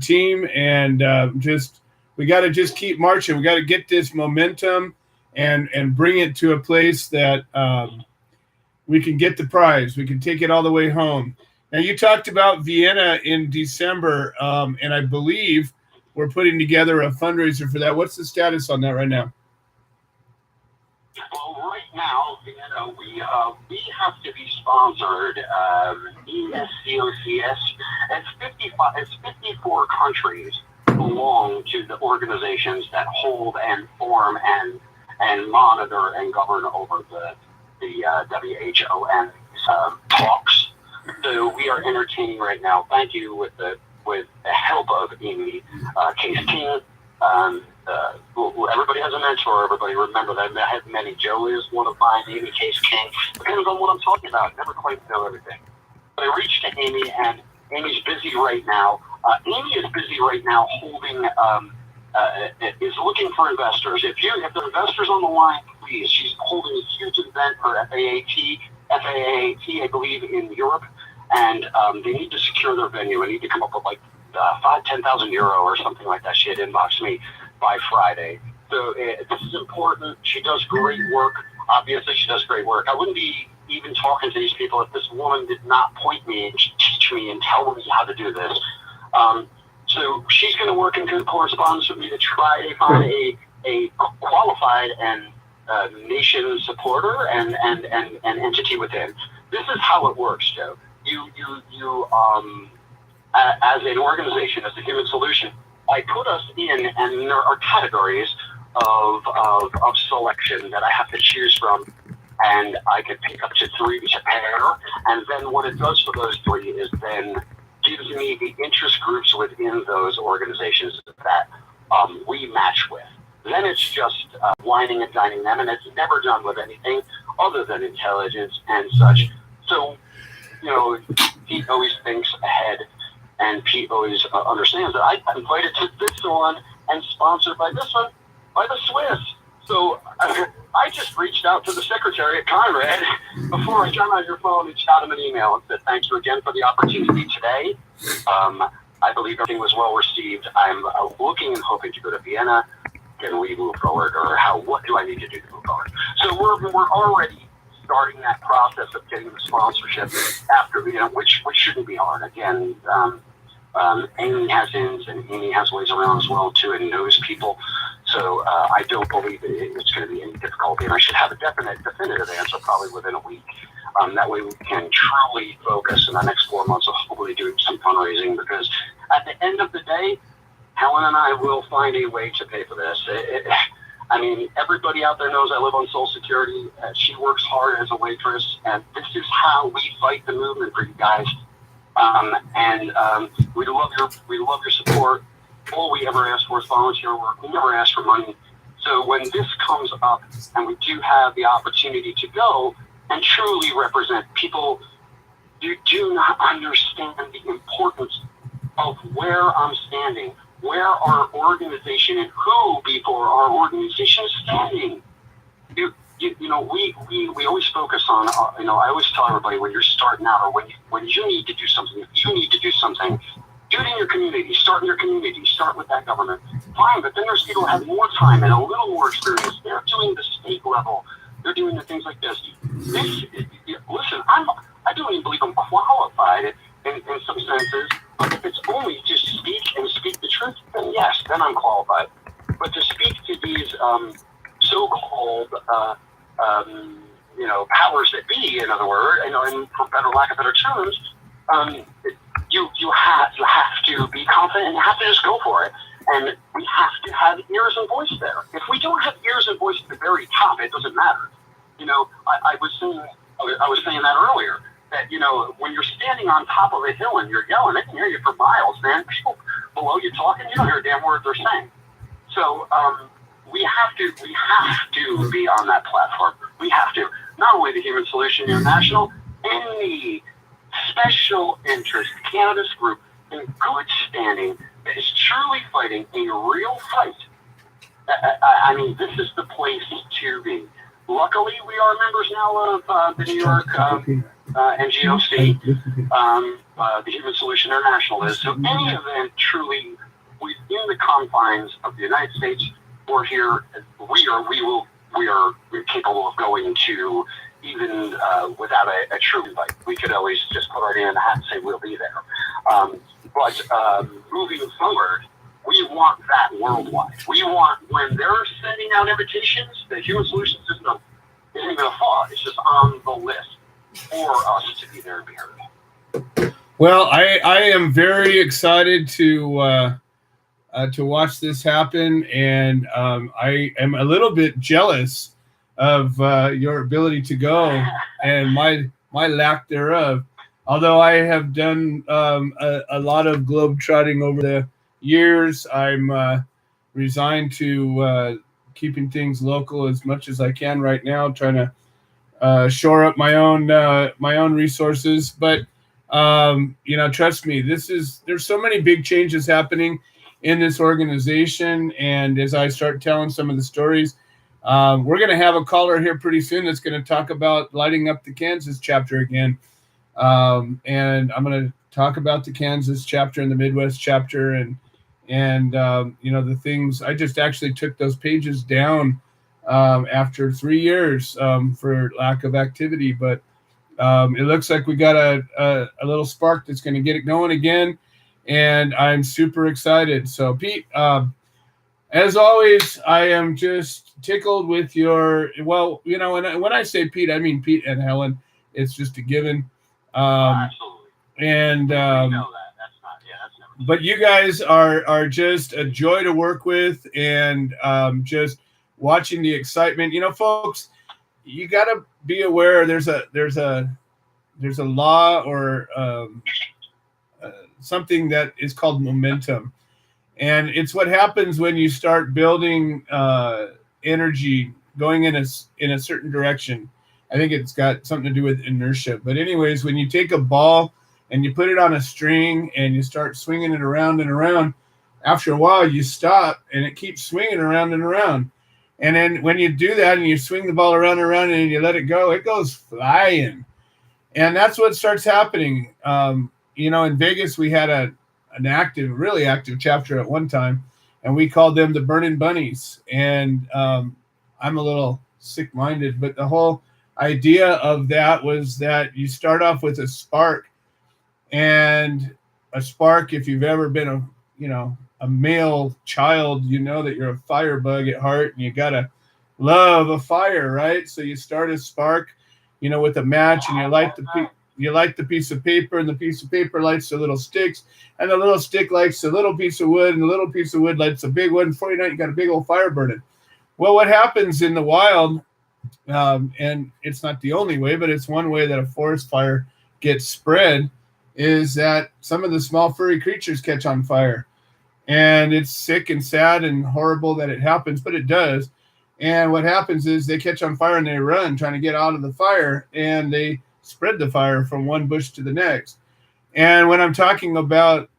team, and we got to just keep marching. We got to get this momentum and bring it to a place that we can get the prize. We can take it all the way home. Now, you talked about Vienna in December, and I believe we're putting together a fundraiser for that. What's the status on that right now? Well, right now, we have to be sponsored. ESCOCS. It's 55. It's 54 countries belong to the organizations that hold and form and monitor and govern over the WHON talks. So we are entertaining right now. Thank you with the help of Amy Case King. Everybody has a mentor. Everybody remember that. I have many. Joe is one of mine. Amy Case King. Depends on what I'm talking about. Never quite know everything. But I reached to Amy, and Amy's busy right now. Amy is busy right now holding. Is looking for investors. If the investors on the line, please. She's holding a huge event for FAAT, I believe, in Europe, and they need to secure their venue. I need to come up with like 10,000 euro or something like that. She had inboxed me by Friday. So this is important. She does great work. Obviously, she does great work. I wouldn't be even talking to these people if this woman did not point me and teach me and tell me how to do this. So she's going to work in good correspondence with me to try to find a qualified and nation supporter and entity within. This is how it works, Joe. You as an organization, as a human solution, I put us in, and there are categories of selection that I have to choose from, and I could pick up to 3 to pair, and then what it does for those 3 is then gives me the interest groups within those organizations that we match with. Then it's just whining and dining them, and it's never done with anything other than intelligence and such. So, Pete always thinks ahead, and Pete always understands that I'm invited to this one and sponsored by this one, by the Swiss. So I just reached out to the secretary at Conrad before I got on your phone and shot him an email and said, thank you again for the opportunity today. I believe everything was well received. I'm looking and hoping to go to Vienna. Can we move forward, or what do I need to do to move forward? So we're already starting that process of getting the sponsorship after, which shouldn't be hard. Again, Amy has ins and Amy has ways around as well too, and knows people. So I don't believe it's going to be any difficulty, and I should have a definitive answer probably within a week. That way we can truly focus in the next 4 months of hopefully doing some fundraising, because at the end of the day, Helen and I will find a way to pay for this. Everybody out there knows I live on Social Security. She works hard as a waitress, and this is how we fight the movement for you guys. We love your support. All we ever ask for is volunteer work. We never ask for money. So when this comes up, and we do have the opportunity to go and truly represent people, you do not understand the importance of where I'm standing, where our organization and who before our organization is standing. We always focus on, I always tell everybody, when you're starting out, or when you need to do something, if you need to do something, do it in your community. Start in your community. Start with that government. Fine, but then there's people who have more time and a little more experience. They're doing the state level. They're doing the things like this. Listen, I don't even believe I'm qualified in some senses. But if it's only to speak and speak the truth, then yes, then I'm qualified. But to speak to these so-called powers that be, in other words, and for lack of better terms, you have to be confident, and you have to just go for it. And we have to have ears and voice there. If we don't have ears and voice at the very top, it doesn't matter. I was saying I was saying that earlier. That, when you're standing on top of a hill and you're yelling, they can hear you for miles, man. People below you talking, you don't hear a damn word they're saying. So we have to be on that platform. We have to. Not only the Human Solution International, any special interest cannabis group in good standing that is truly fighting a real fight. I mean, this is the place to be. Luckily, we are members now of the New York NGOC, the Human Solution International is. So any event truly within the confines of the United States or here, we are capable of going to, even without a true invite. We could always just put our name in the hat and say we'll be there. But moving forward, we want that worldwide. We want, when they're sending out invitations, the Human Solution System isn't going to fall. It's just on the list for us to be there and be heard. Well, I am very excited to watch this happen, and I am a little bit jealous of your ability to go and my lack thereof. Although I have done a lot of globe trotting over the years, I'm resigned to keeping things local as much as I can right now, trying to shore up my own resources. But trust me, there's so many big changes happening in this organization, and as I start telling some of the stories, we're going to have a caller here pretty soon that's going to talk about lighting up the Kansas chapter again. And I'm going to talk about the Kansas chapter and the Midwest chapter, and the things. I just actually took those pages down after 3 years for lack of activity, but it looks like we got a little spark that's going to get it going again, and I'm super excited. So, Pete, as always, I am just tickled with your. Well, when I say Pete, I mean Pete and Helen. It's just a given. Absolutely. And we know that. That's never. But you guys are just a joy to work with, and just watching the excitement. Folks, you got to be aware. There's a law or something that is called momentum, and it's what happens when you start building energy going in a certain direction. I think it's got something to do with inertia. But anyways, when you take a ball and you put it on a string and you start swinging it around and around, after a while you stop and it keeps swinging around and around. And then when you do that and you swing the ball around and around and you let it goes flying. And that's what starts happening. In Vegas, we had a really active chapter at one time, and we called them the Burning Bunnies. And I'm a little sick-minded, but the whole idea of that was that you start off with a spark, and a spark, if you've ever been a male child, you know that you're a firebug at heart, and you gotta love a fire, right? So you start a spark, with a match, and you light the piece of paper, and the piece of paper lights the little sticks, and the little stick lights the little piece of wood, and the little piece of wood lights a big wood, and before you know it, you got a big old fire burning. Well, what happens in the wild, and it's not the only way, but it's one way that a forest fire gets spread, is that some of the small furry creatures catch on fire. And it's sick and sad and horrible that it happens, but it does. And what happens is they catch on fire and they run trying to get out of the fire, and they spread the fire from one bush to the next. And when I'm talking about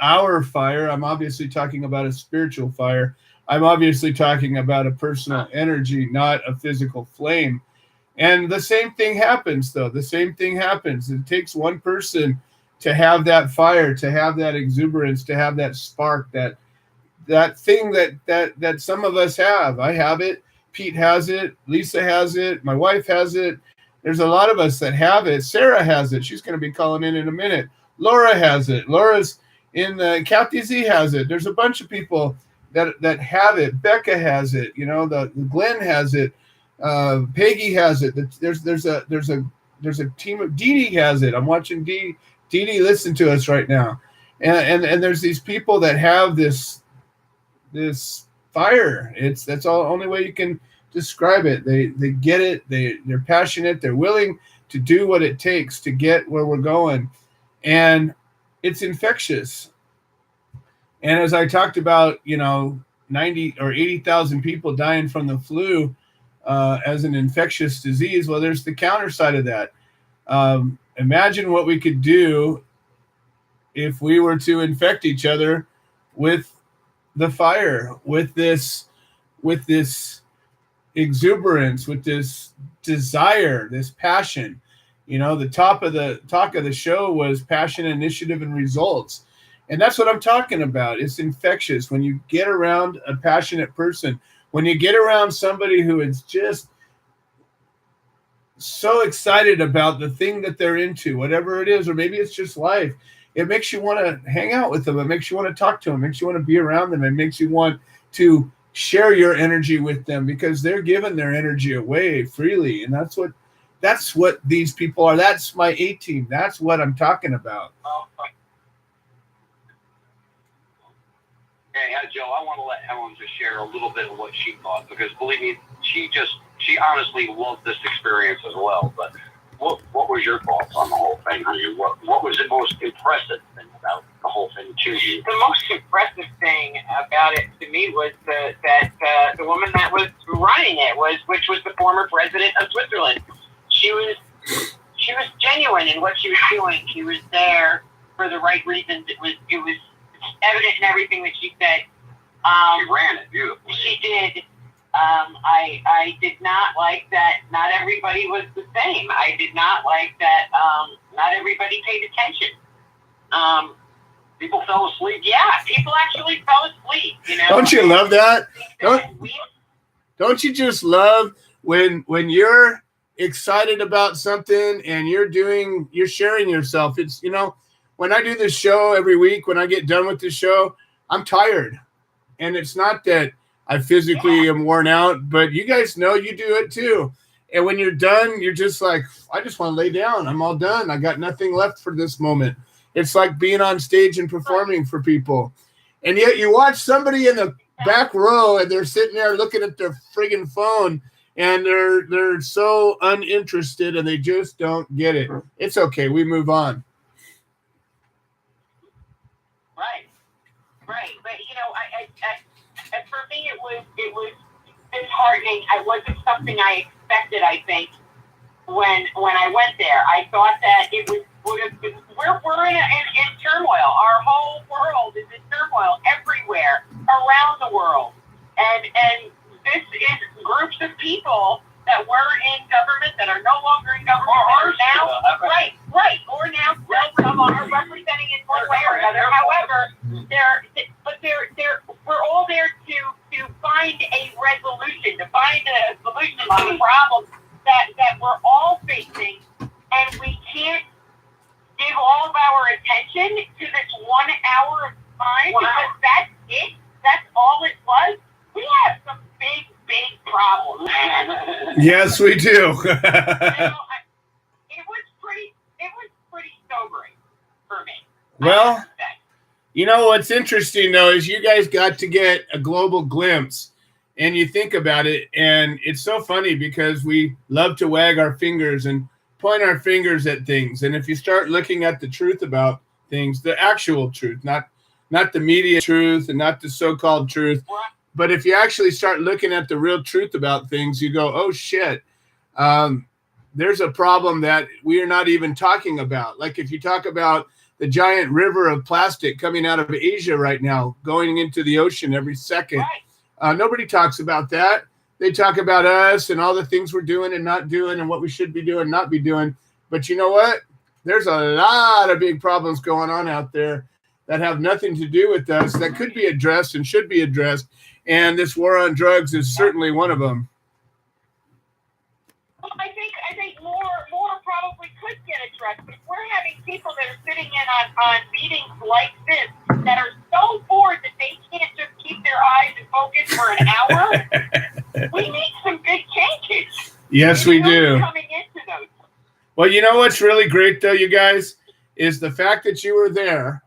our fire, I'm obviously talking about a spiritual fire. I'm obviously talking about a personal energy, not a physical flame. And the same thing happens, though. The same thing happens. It takes one person to have that fire, to have that exuberance, to have that spark, that thing that some of us have. I have it. Pete has it. Lisa has it. My wife has it. There's a lot of us that have it. Sarah has it. She's going to be calling in a minute. Laura has it. Laura's in the Kathy Z has it. There's a bunch of people that have it. Becca has it. The Glenn has it. Peggy has it. There's a team of Dee Dee has it. I'm watching Dee Dee listen to us right now, and there's these people that have this fire. That's all only way you can describe it. They get it. They're passionate. They're willing to do what it takes to get where we're going. And it's infectious. And as I talked about, 90 or 80,000 people dying from the flu as an infectious disease. Well, there's the counter side of that. Imagine what we could do if we were to infect each other with the fire, with this exuberance, with this desire, this passion. The talk of the show was passion, initiative, and results. And that's what I'm talking about. It's infectious. When you get around a passionate person, when you get around somebody who is just so excited about the thing that they're into, whatever it is, or maybe it's just life, it makes you want to hang out with them. It makes you want to talk to them. It makes you want to be around them. It makes you want to share your energy with them because they're giving their energy away freely. And that's what these people are. That's my A team. That's what I'm talking about. Hey, Joe, I want to let Helen just share a little bit of what she thought, because believe me, she honestly loved this experience as well. But what was your thoughts on the whole thing? I mean, what was the most impressive thing about the whole thing to you? The most impressive thing about it to me was that the woman that was running it which was the former president of Switzerland. She was genuine in what she was doing. She was there for the right reasons. It was evident in everything that she said. She ran it beautifully. She did. I did not like that not everybody was the same. I did not like that not everybody paid attention. People fell asleep. Yeah, people actually fell asleep. Don't you love that? Don't you just love when you're excited about something and you're sharing yourself? It's when I do this show every week, when I get done with the show, I'm tired. And it's not that I physically am worn out, but you guys know you do it too. And when you're done, you're just like, I just want to lay down. I'm all done. I got nothing left for this moment. It's like being on stage and performing for people. And yet you watch somebody in the back row and they're sitting there looking at their friggin' phone and they're so uninterested and they just don't get it. It's okay. We move on. Right. But I for me, it was disheartening. It wasn't something I expected. I think when I went there, I thought that it would have been. We're in turmoil. Our whole world is in turmoil everywhere around the world, and this is groups of people that were in government that are no longer in government that are now or now some are representing in one way or another. However, we're all there to find a resolution, to find a solution to the problems that we're all facing, and we can't give all of our attention to this 1 hour of time because that's it. That's all it was. We have some big problems. Yes, we do. It was pretty sobering for me. Well, what's interesting though is you guys got to get a global glimpse, and you think about it, and it's so funny because we love to wag our fingers and point our fingers at things. And if you start looking at the truth about things, the actual truth, not the media truth and not the so-called truth, but if you actually start looking at the real truth about things, you go, oh shit, there's a problem that we are not even talking about. Like if you talk about the giant river of plastic coming out of Asia right now, going into the ocean every second. Nobody talks about that. They talk about us and all the things we're doing and not doing and what we should be doing, not be doing. But you know what? There's a lot of big problems going on out there that have nothing to do with us that could be addressed and should be addressed. And this war on drugs is certainly one of them. Well, I think more probably could get addressed. But if we're having people that are sitting in on meetings like this that are so bored that they can't just keep their eyes and focus for an hour, we need some big changes. Yes, we do. Coming into those. Well, you know what's really great, though, you guys, is the fact that you were there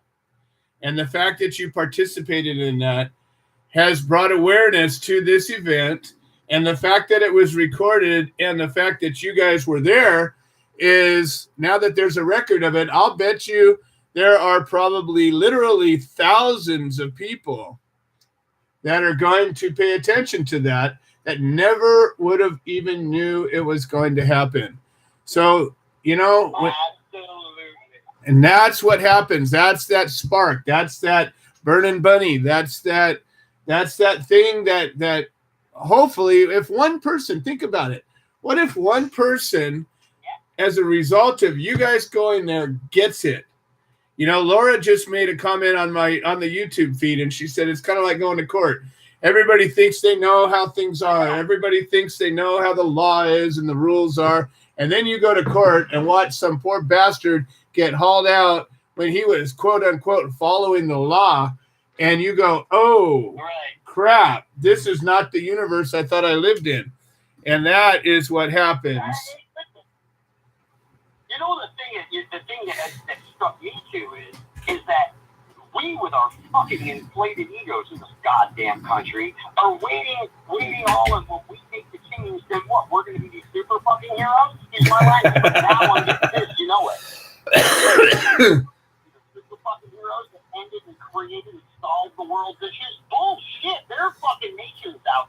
and the fact that you participated in that has brought awareness to this event, and the fact that it was recorded and the fact that you guys were there is now that there's a record of it, I'll bet you there are probably literally thousands of people that are going to pay attention to that never would have even knew it was going to happen. So, and that's what happens. That's that spark. That's that burning bunny. That's that thing that hopefully, if one person, think about it. What if one person, as a result of you guys going there, gets it? Laura just made a comment on the YouTube feed, and she said it's kind of like going to court. Everybody thinks they know how things are. Everybody thinks they know how the law is and the rules are. And then you go to court and watch some poor bastard get hauled out when he was, quote unquote, following the law. And you go, oh, crap, this is not the universe I thought I lived in. And that is what happens. The thing that struck me too is that we, with our fucking inflated egos in this goddamn country, are waiting all of what we think the kings. Then what? We're going to be these super fucking heroes? Excuse my language, but now I'm getting this. You know it. The super fucking heroes that ended and created and solved the world's issues. Bullshit. There are fucking nations out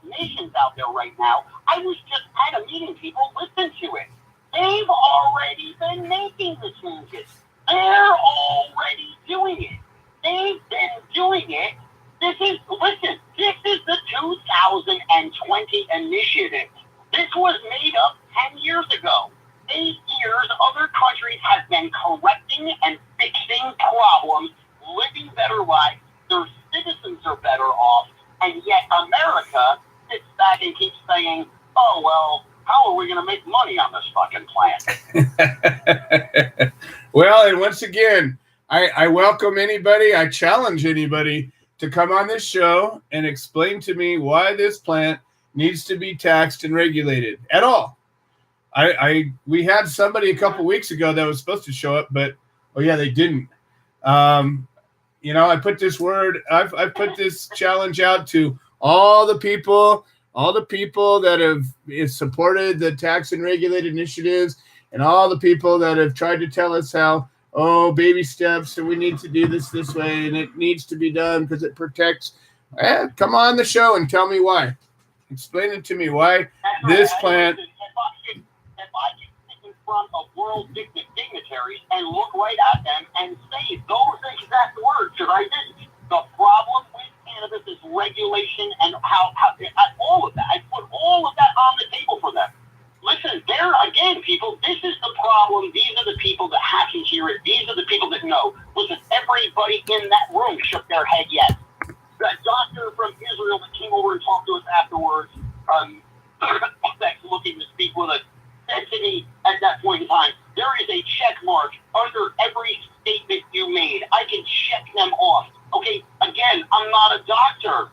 there right now. I was just at a meeting. People listen to it. They've already been making the changes. They're already doing it. They've been doing it. This is the 2020 initiative. This was made up 10 years ago. 8 years, other countries have been correcting and fixing problems, living better lives. Their citizens are better off. And yet America sits back and keeps saying, oh, well, how are we going to make money on this fucking planet? Well, and once again, I welcome anybody, I challenge anybody to come on this show and explain to me why this plant needs to be taxed and regulated at all. We had somebody a couple weeks ago that was supposed to show up, but they didn't. I put I've put this challenge out to all the people that have supported the tax and regulated initiatives, and all the people that have tried to tell us how, baby steps, and we need to do this way, and it needs to be done because it protects. Come on the show and tell me why. Explain it to me why this plant. If I can sit in front of world dignitaries and look right at them and say those exact words, because I didn't. The problem with cannabis is regulation and how all of that. I put all of that on the table for them. Listen, there again, people, this is the problem. These are the people that have to hear it. These are the people that know. Listen, everybody in that room shook their head yes. That doctor from Israel that came over and talked to us afterwards, that's looking to speak with us, said to me at that point in time, there is a check mark under every statement you made. I can check them off. Okay, again, I'm not a doctor.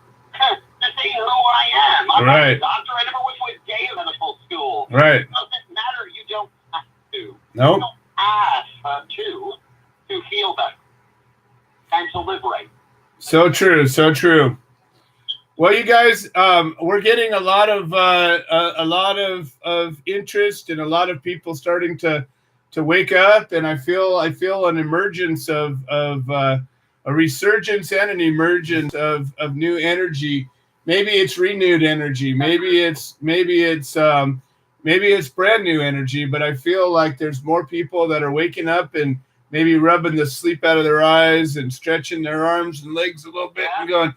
This ain't who I am. I'm not a doctor. I never went to a gay medical school. Right. It doesn't matter. You don't have to. No. You don't ask to feel better and to liberate. So true. Well, you guys, we're getting a lot of interest and a lot of people starting to wake up, and I feel an emergence of a resurgence and an emergence of new energy. Maybe it's renewed energy. Maybe it's brand new energy. But I feel like there's more people that are waking up and maybe rubbing the sleep out of their eyes and stretching their arms and legs a little bit and going,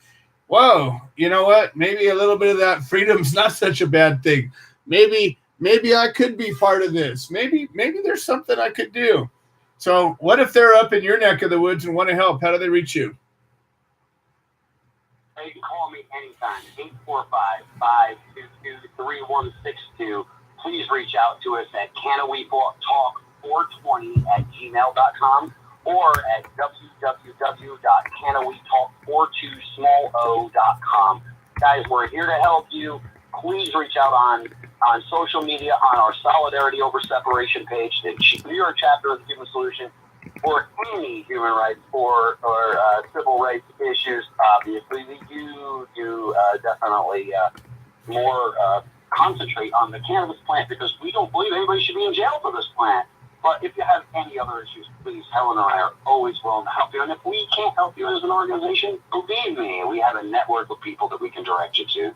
whoa, you know what? Maybe a little bit of that freedom's not such a bad thing. Maybe I could be part of this. Maybe there's something I could do. So what if they're up in your neck of the woods and want to help? How do they reach you? You can call me anytime, 845-522-3162. Please reach out to us at canawetalk420@gmail.com or at www.canawetalk42 Guys, we're here to help you. Please reach out on social media, on our Solidarity Over Separation page, the New York chapter of the Human Solution, for any human rights or civil rights issues. Obviously, we do definitely more concentrate on the cannabis plant because we don't believe anybody should be in jail for this plant. But if you have any other issues, please, Helen and I are always willing to help you. And if we can't help you as an organization, believe me, we have a network of people that we can direct you to.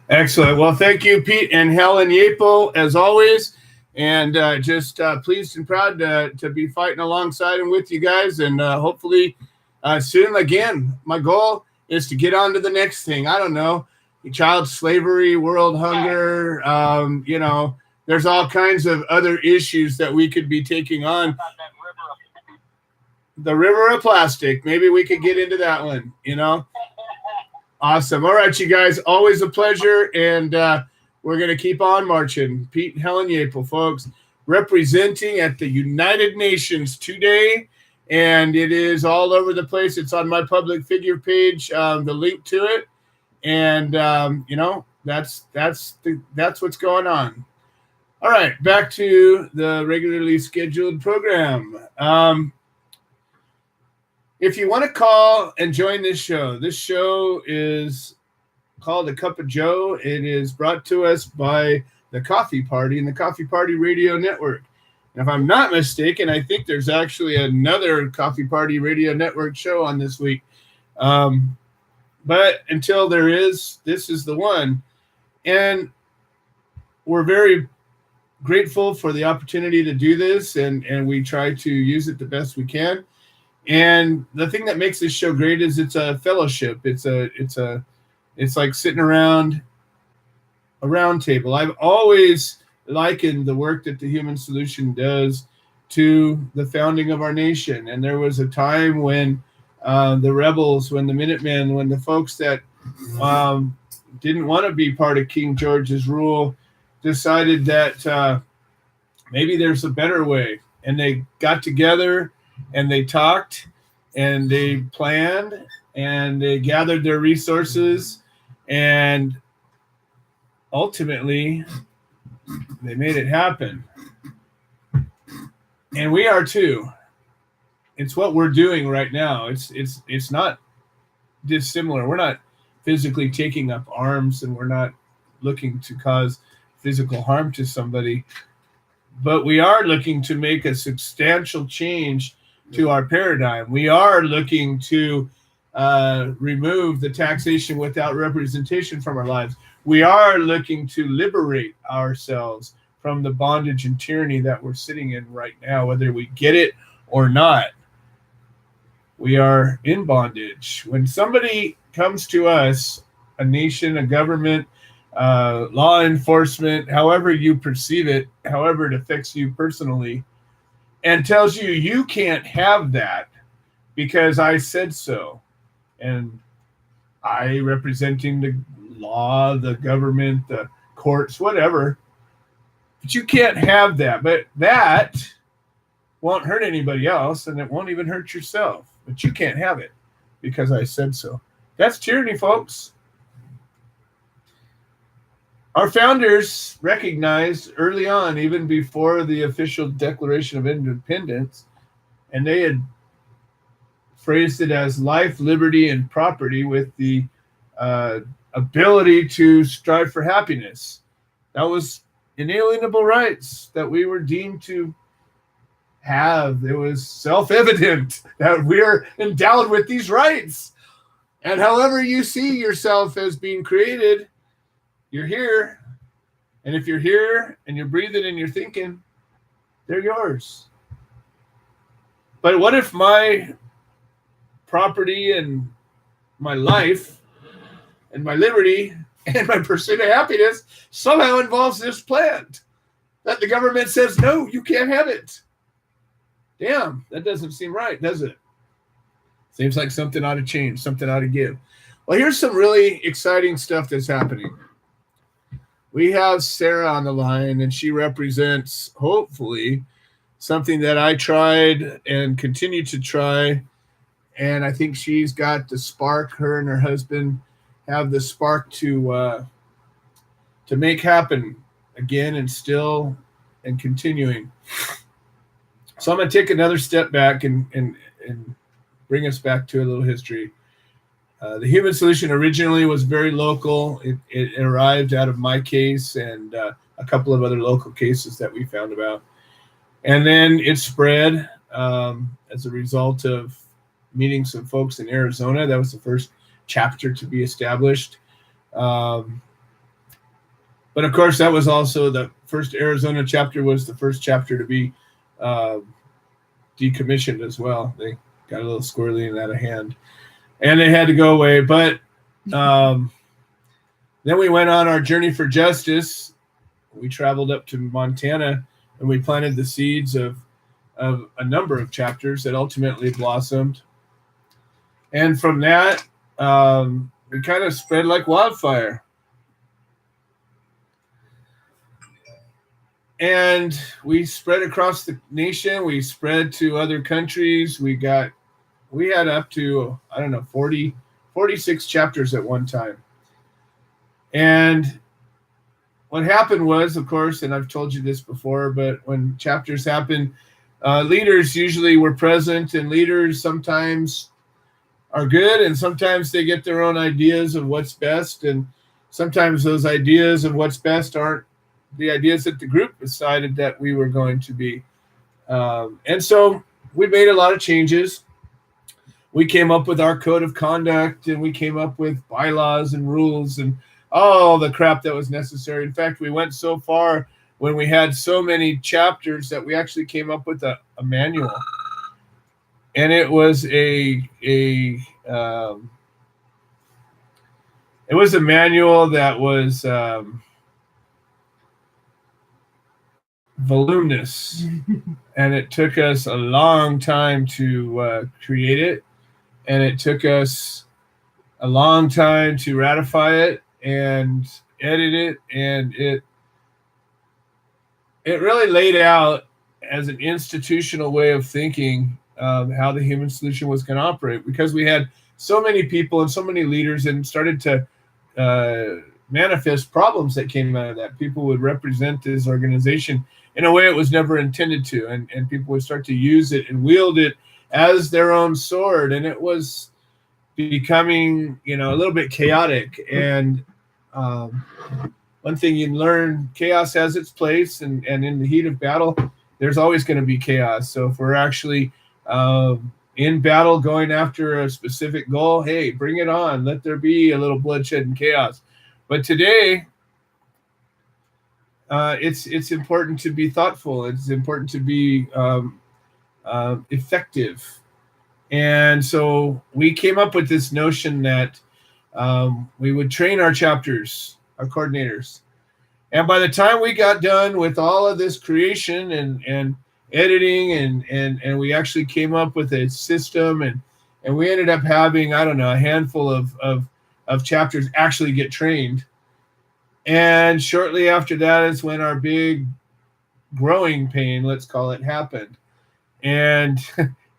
Excellent. Well, thank you, Pete and Helen Yapel, as always. And just pleased and proud to be fighting alongside and with you guys. And hopefully soon, again, my goal is to get on to the next thing. I don't know, child slavery, world hunger, there's all kinds of other issues that we could be taking on. The river of plastic. Maybe we could get into that one, Awesome. All right, you guys, always a pleasure. And we're going to keep on marching. Pete and Helen Yapel, folks, representing at the United Nations today. And it is all over the place. It's on my public figure page, the link to it. And, that's what's going on. All right, back to the regularly scheduled program. If you want to call and join this show is called A Cup of Joe. It is brought to us by the Coffee Party and the Coffee Party Radio Network. And if I'm not mistaken, I think there's actually another Coffee Party Radio Network show on this week. But until there is, this is the one. And we're very grateful for the opportunity to do this, and we try to use it the best we can. And the thing that makes this show great is it's a fellowship. It's like sitting around a round table. I've always likened the work that the Human Solution does to the founding of our nation. And there was a time when the rebels, when the Minutemen, when the folks that didn't want to be part of King George's rule decided that maybe there's a better way. And they got together and they talked and they planned and they gathered their resources, and ultimately they made it happen. And we are too. It's what we're doing right now. It's not dissimilar. We're not physically taking up arms, and we're not looking to cause physical harm to somebody, but we are looking to make a substantial change to our paradigm. We are looking to remove the taxation without representation from our lives. We are looking to liberate ourselves from the bondage and tyranny that we're sitting in right now, whether we get it or not. We are in bondage. When somebody comes to us, a nation, a government, law enforcement, however you perceive it, however it affects you personally, and tells you you can't have that because I said so, and I, representing the law, the government, the courts, whatever, but you can't have that. But that won't hurt anybody else, and it won't even hurt yourself. But you can't have it because I said so. That's tyranny, folks. Our founders recognized early on, even before the official Declaration of Independence, and they had phrased it as life, liberty, and property with the ability to strive for happiness. That was inalienable rights that we were deemed to have. It was self-evident that we are endowed with these rights. And however you see yourself as being created, you're here. And if you're here and you're breathing and you're thinking, they're yours. But what if my property and my life and my liberty and my pursuit of happiness somehow involves this plant that the government says, no, you can't have it? Damn, that doesn't seem right, does it? Seems like something ought to change, something ought to give. Well, here's some really exciting stuff that's happening. We have Sarah on the line, and she represents, hopefully, something that I tried and continue to try. And I think she's got the spark. Her and her husband have the spark to make happen again, and still and continuing. So I'm going to take another step back and bring us back to a little history. The Human Solution originally was very local. It arrived out of my case and a couple of other local cases that we found about. And then it spread as a result of meeting some folks in Arizona. That was the first chapter to be established. But of course, that was also the first Arizona chapter was the first chapter to be decommissioned as well. They got a little squirrely and out of hand, and they had to go away. But then we went on our journey for justice. We traveled up to Montana, and we planted the seeds of a number of chapters that ultimately blossomed. And from that, we kind of spread like wildfire. And we spread across the nation. We spread to other countries. We had up to, 46 chapters at one time. And what happened was, of course, and I've told you this before, but when chapters happen, leaders usually were present, and leaders sometimes are good, and sometimes they get their own ideas of what's best, and sometimes those ideas of what's best aren't the ideas that the group decided that we were going to be. And so we made a lot of changes. We came up with our code of conduct, and we came up with bylaws and rules and all the crap that was necessary. In fact, we went so far when we had so many chapters that we actually came up with a manual. And it was a manual that was voluminous, and it took us a long time to create it, and it took us a long time to ratify it and edit it, and it really laid out as an institutional way of thinking how the human solution was going to operate, because we had so many people and so many leaders, and started to manifest problems that came out of that. People would represent this organization in a way it was never intended to, and people would start to use it and wield it as their own sword, and it was becoming, a little bit chaotic. And one thing you learn, chaos has its place, and in the heat of battle, there's always going to be chaos. So if we're actually in battle going after a specific goal, hey, bring it on. Let there be a little bloodshed and chaos. But today, it's important to be thoughtful. It's important to be effective. And so we came up with this notion that we would train our chapters, our coordinators. And by the time we got done with all of this creation and editing, and we actually came up with a system, and we ended up having, a handful of chapters actually get trained. And shortly after that is when our big growing pain, let's call it, happened. And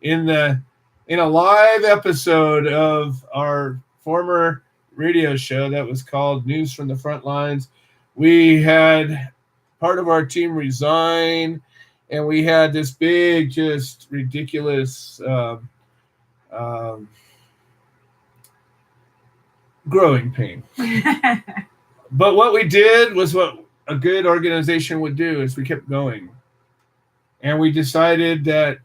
in a live episode of our former radio show that was called News from the Front Lines, we had part of our team resign, and we had this big, just ridiculous growing pain. But what we did was what a good organization would do, is we kept going. And we decided that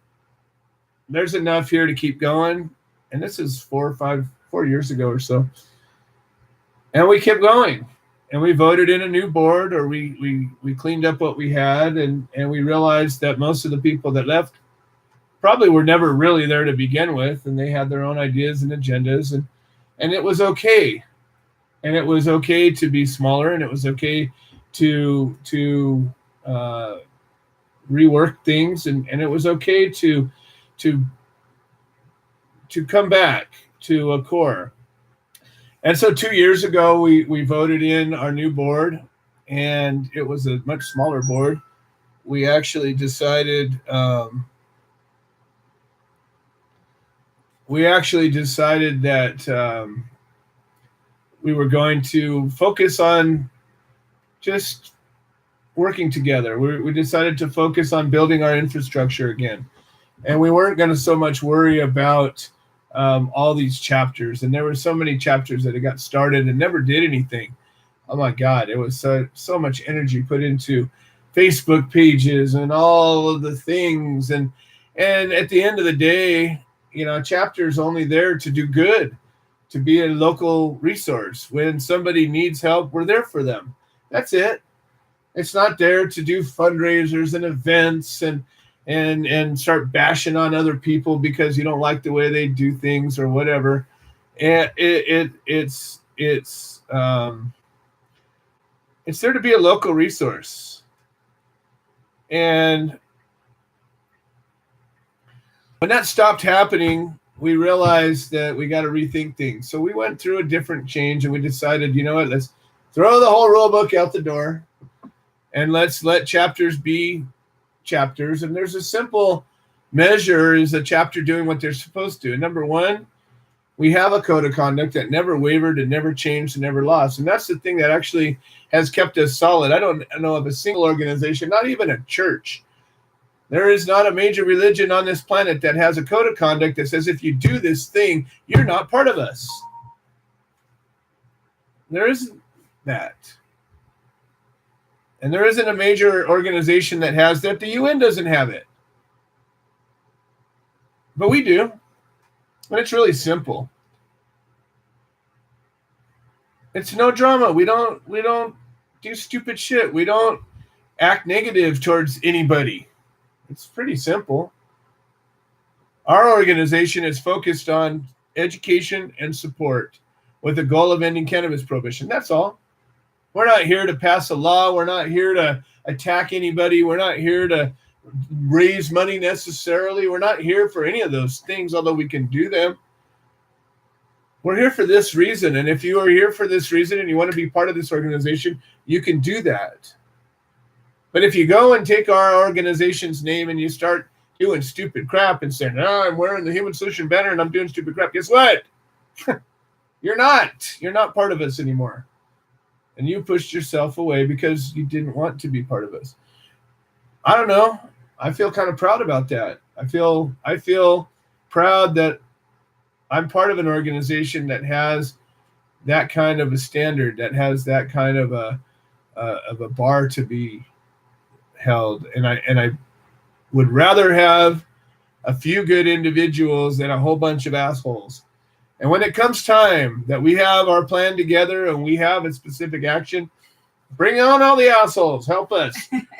there's enough here to keep going. And this is 4 years ago or so. And we kept going. And we voted in a new board, or we cleaned up what we had, and we realized that most of the people that left probably were never really there to begin with, and they had their own ideas and agendas, and it was okay. And it was okay to be smaller, and it was okay to rework things, and it was okay to come back to a core. And so 2 years ago, we voted in our new board, and it was a much smaller board. We actually decided that we were going to focus on just working together. We decided to focus on building our infrastructure again. And we weren't going to so much worry about all these chapters. And there were so many chapters that had got started and never did anything. Oh my God, it was so much energy put into Facebook pages and all of the things. And at the end of the day, a chapter is only there to do good, to be a local resource. When somebody needs help, we're there for them. That's it. It's not there to do fundraisers and events and start bashing on other people because you don't like the way they do things or whatever. And it's there to be a local resource. And when that stopped happening, we realized that we got to rethink things. So we went through a different change, and we decided, you know what, let's throw the whole rule book out the door, and let's let chapters be chapters. And there's a simple measure: is a chapter doing what they're supposed to? And number one, we have a code of conduct that never wavered and never changed and never lost. And that's the thing that actually has kept us solid. I don't know of a single organization, not even a church. There is not a major religion on this planet that has a code of conduct that says if you do this thing, you're not part of us. There isn't that. And there isn't a major organization that has that. The UN doesn't have it. But we do. And it's really simple. It's no drama. We don't do stupid shit. We don't act negative towards anybody. It's pretty simple. Our organization is focused on education and support with the goal of ending cannabis prohibition. That's all. We're not here to pass a law. We're not here to attack anybody. We're not here to raise money necessarily. We're not here for any of those things, although we can do them. We're here for this reason. And if you are here for this reason and you want to be part of this organization, you can do that. But if you go and take our organization's name and you start doing stupid crap and saying, I'm wearing the Human Solution banner and I'm doing stupid crap, guess what? You're not part of us anymore. And you pushed yourself away because you didn't want to be part of us. I don't know. I feel kind of proud about that. I feel proud that I'm part of an organization that has that kind of a standard, that has that kind of a bar to be held. And I would rather have a few good individuals than a whole bunch of assholes. And when it comes time that we have our plan together and we have a specific action, bring on all the assholes. Help us.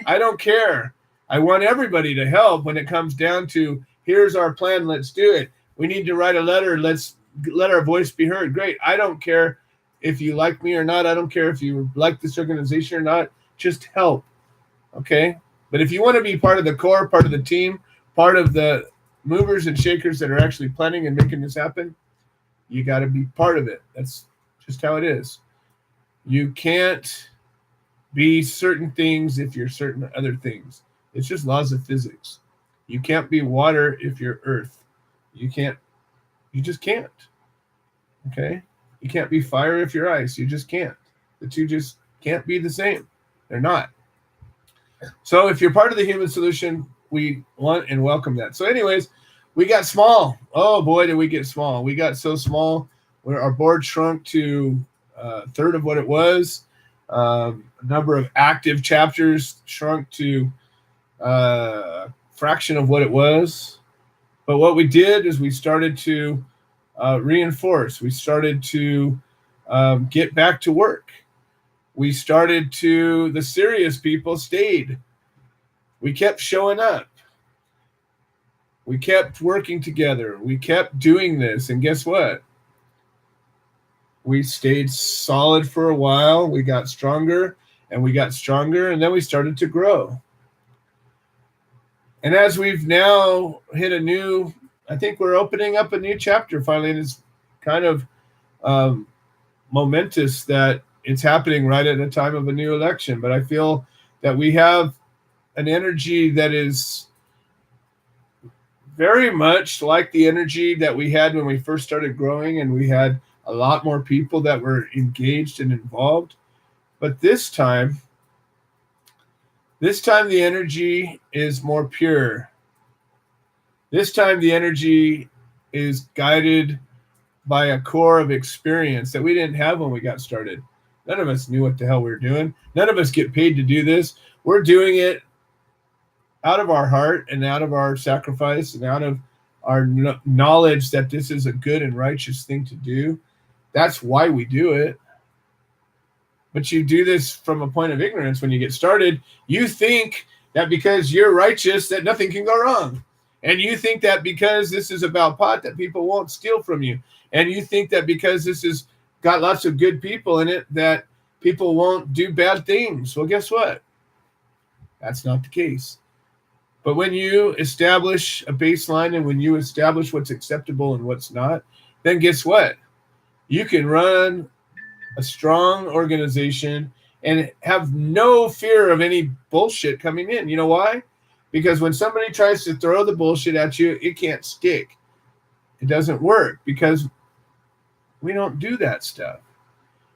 I don't care. I want everybody to help when it comes down to, here's our plan. Let's do it. We need to write a letter. Let's let our voice be heard. Great. I don't care if you like me or not. I don't care if you like this organization or not. Just help. Okay? But if you want to be part of the core, part of the team, part of the movers and shakers that are actually planning and making this happen, you got to be part of it. That's just how it is. You can't be certain things if you're certain other things. It's just laws of physics. You can't be water if you're earth. You just can't. Okay? You can't be fire if you're ice. You just can't. The two just can't be the same. They're not. So if you're part of the Human Solution, we want and welcome that. So anyways, we got small. Oh boy, did we get small. We got so small where our board shrunk to a third of what it was. Number of active chapters shrunk to a fraction of what it was. But what we did is we started to reinforce. We started to get back to work. We started to, the serious people stayed. We kept showing up. We kept working together. We kept doing this. And guess what? We stayed solid for a while. We got stronger and we got stronger. And then we started to grow. And as we've now hit I think we're opening up a new chapter finally. And it's kind of momentous that it's happening right at the time of a new election. But I feel that we have an energy that is very much like the energy that we had when we first started growing, and we had a lot more people that were engaged and involved. But this time the energy is more pure. This time the energy is guided by a core of experience that we didn't have when we got started. None of us knew what the hell we were doing. None of us get paid to do this. we're doing it out of our heart and out of our sacrifice and out of our knowledge that this is a good and righteous thing to do. That's why we do it. But you do this from a point of ignorance when you get started. You think that because you're righteous that nothing can go wrong. And you think that because this is about pot that people won't steal from you. And you think that because this has got lots of good people in it that people won't do bad things. Well, guess what? That's not the case. But when you establish a baseline and when you establish what's acceptable and what's not, then guess what? You can run a strong organization and have no fear of any bullshit coming in. You know why? Because when somebody tries to throw the bullshit at you, it can't stick. It doesn't work because we don't do that stuff.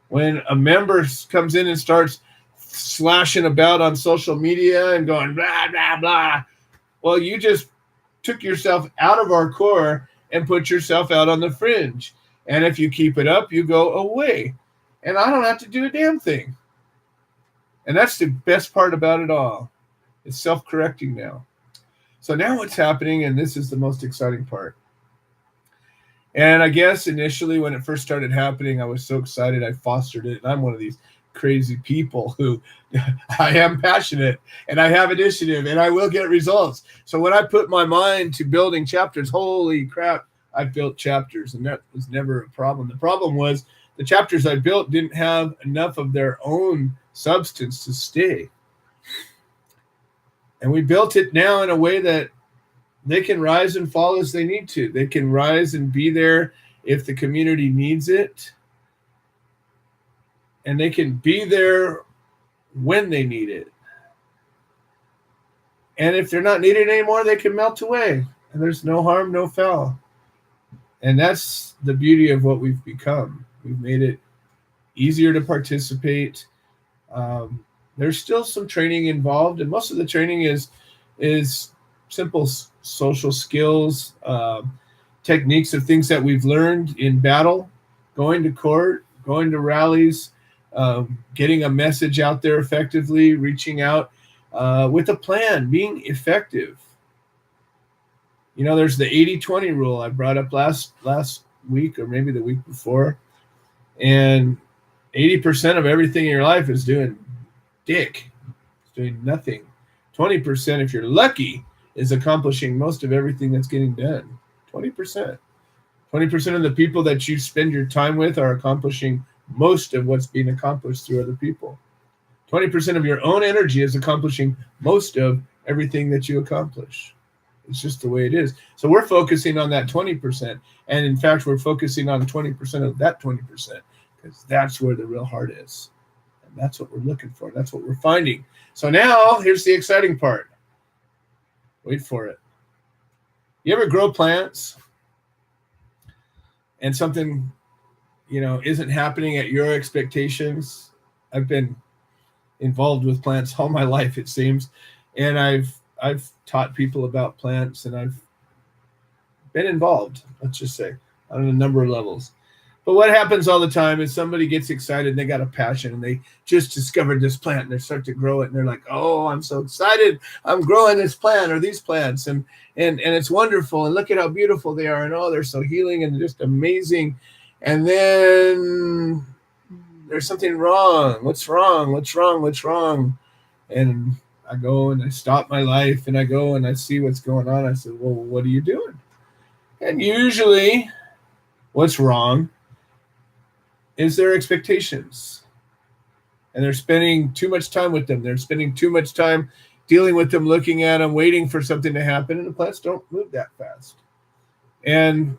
When a member comes in and starts slashing about on social media and going blah, blah, blah, well, you just took yourself out of our core and put yourself out on the fringe. And if you keep it up, you go away. And I don't have to do a damn thing. And that's the best part about it all. It's self-correcting now. So now what's happening, and this is the most exciting part. And I guess initially when it first started happening, I was so excited. I fostered it. And I'm one of these crazy people who I am passionate and I have initiative and I will get results. So when I put my mind to building chapters, holy crap, I built chapters, and that was never a problem. The problem was the chapters I built didn't have enough of their own substance to stay. And we built it now in a way that they can rise and fall as they need to. They can rise and be there if the community needs it. And they can be there when they need it. And if they're not needed anymore, they can melt away. And there's no harm, no foul. And that's the beauty of what we've become. We've made it easier to participate. There's still some training involved, and most of the training is simple social skills, techniques of things that we've learned in battle, going to court, going to rallies, getting a message out there effectively, reaching out with a plan, being effective. You know, there's the 80-20 rule I brought up last week or maybe the week before. And 80% of everything in your life is doing dick. It's doing nothing. 20%, if you're lucky, is accomplishing most of everything that's getting done. 20%. 20% of the people that you spend your time with are accomplishing most of what's being accomplished through other people. 20% of your own energy is accomplishing most of everything that you accomplish. It's just the way it is. So we're focusing on that 20%. And in fact, we're focusing on 20% of that 20% because that's where the real heart is. And that's what we're looking for. That's what we're finding. So now here's the exciting part. Wait for it. You ever grow plants and something, isn't happening at your expectations? I've been involved with plants all my life, it seems. And I've taught people about plants, and I've been involved, let's just say, on a number of levels. But what happens all the time is somebody gets excited and they got a passion and they just discovered this plant and they start to grow it and they're like, oh, I'm so excited. I'm growing this plant or these plants and it's wonderful. And look at how beautiful they are. And oh, they're so healing and just amazing. And then there's something wrong. What's wrong? What's wrong? What's wrong? And I go and I stop my life and I go and I see what's going on. I said, well, what are you doing? And usually what's wrong is their expectations. And they're spending too much time with them. They're spending too much time dealing with them, looking at them, waiting for something to happen. And the plants don't move that fast. And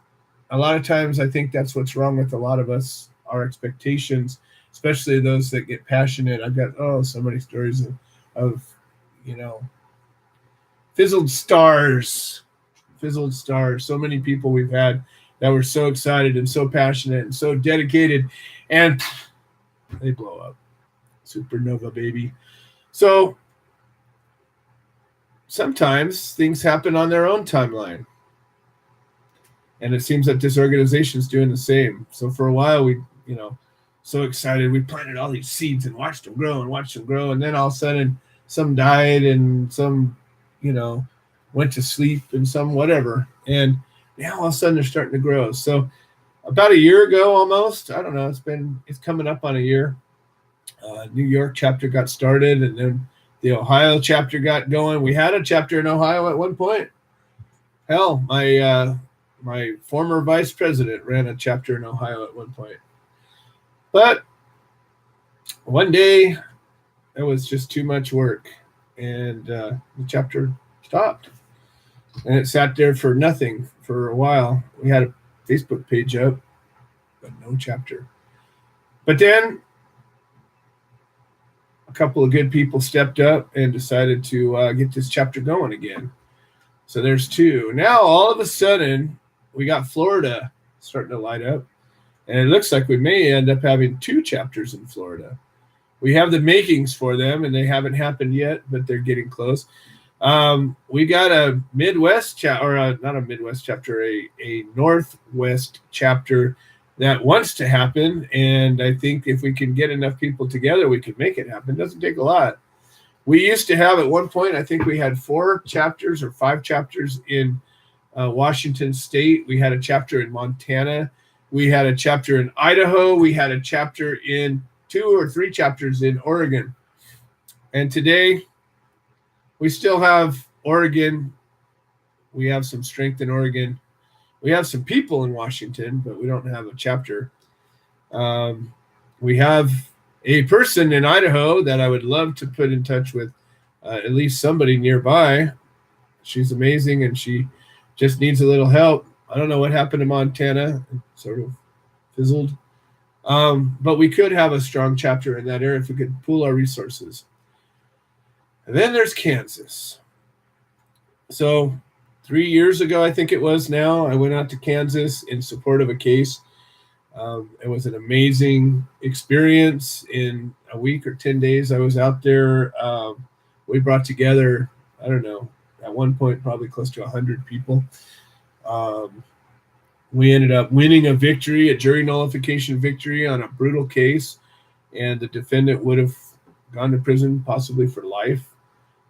a lot of times I think that's what's wrong with a lot of us, our expectations, especially those that get passionate. I've got, so many stories of fizzled stars. So many people we've had that were so excited and so passionate and so dedicated, and they blow up. Supernova, baby. So sometimes things happen on their own timeline. And it seems that this organization is doing the same. So for a while, we, so excited. We planted all these seeds and watched them grow. And then all of a sudden, some died and some, went to sleep and some whatever. And now all of a sudden they're starting to grow. So about a year ago, almost, I don't know, it's coming up on a year. New York chapter got started, and then the Ohio chapter got going. We had a chapter in Ohio at one point. Hell, my former vice president ran a chapter in Ohio at one point. But one day, it was just too much work, and the chapter stopped. And it sat there for nothing for a while. We had a Facebook page up, but no chapter. But then a couple of good people stepped up and decided to get this chapter going again. So there's two. Now, all of a sudden, we got Florida starting to light up. And it looks like we may end up having two chapters in Florida. We have the makings for them, and they haven't happened yet, but they're getting close. We got a Midwest chapter, not a Midwest chapter, a Northwest chapter that wants to happen. And I think if we can get enough people together, we can make it happen. It doesn't take a lot. We used to have at one point, I think we had 4 chapters or 5 chapters in Washington State. We had a chapter in Montana. We had a chapter in Idaho. We had a chapter in 2 or 3 chapters in Oregon. And today, we still have Oregon. We have some strength in Oregon. We have some people in Washington, but we don't have a chapter. We have a person in Idaho that I would love to put in touch with, at least somebody nearby. She's amazing, and she just needs a little help. I don't know what happened to Montana. It sort of fizzled. But we could have a strong chapter in that area if we could pool our resources. And then there's Kansas. So 3 years ago, I think it was now, I went out to Kansas in support of a case. It was an amazing experience. In a week or 10 days, I was out there. We brought together, I don't know, at one point, probably close to 100 people. We ended up winning a victory, a jury nullification victory on a brutal case. And the defendant would have gone to prison possibly for life.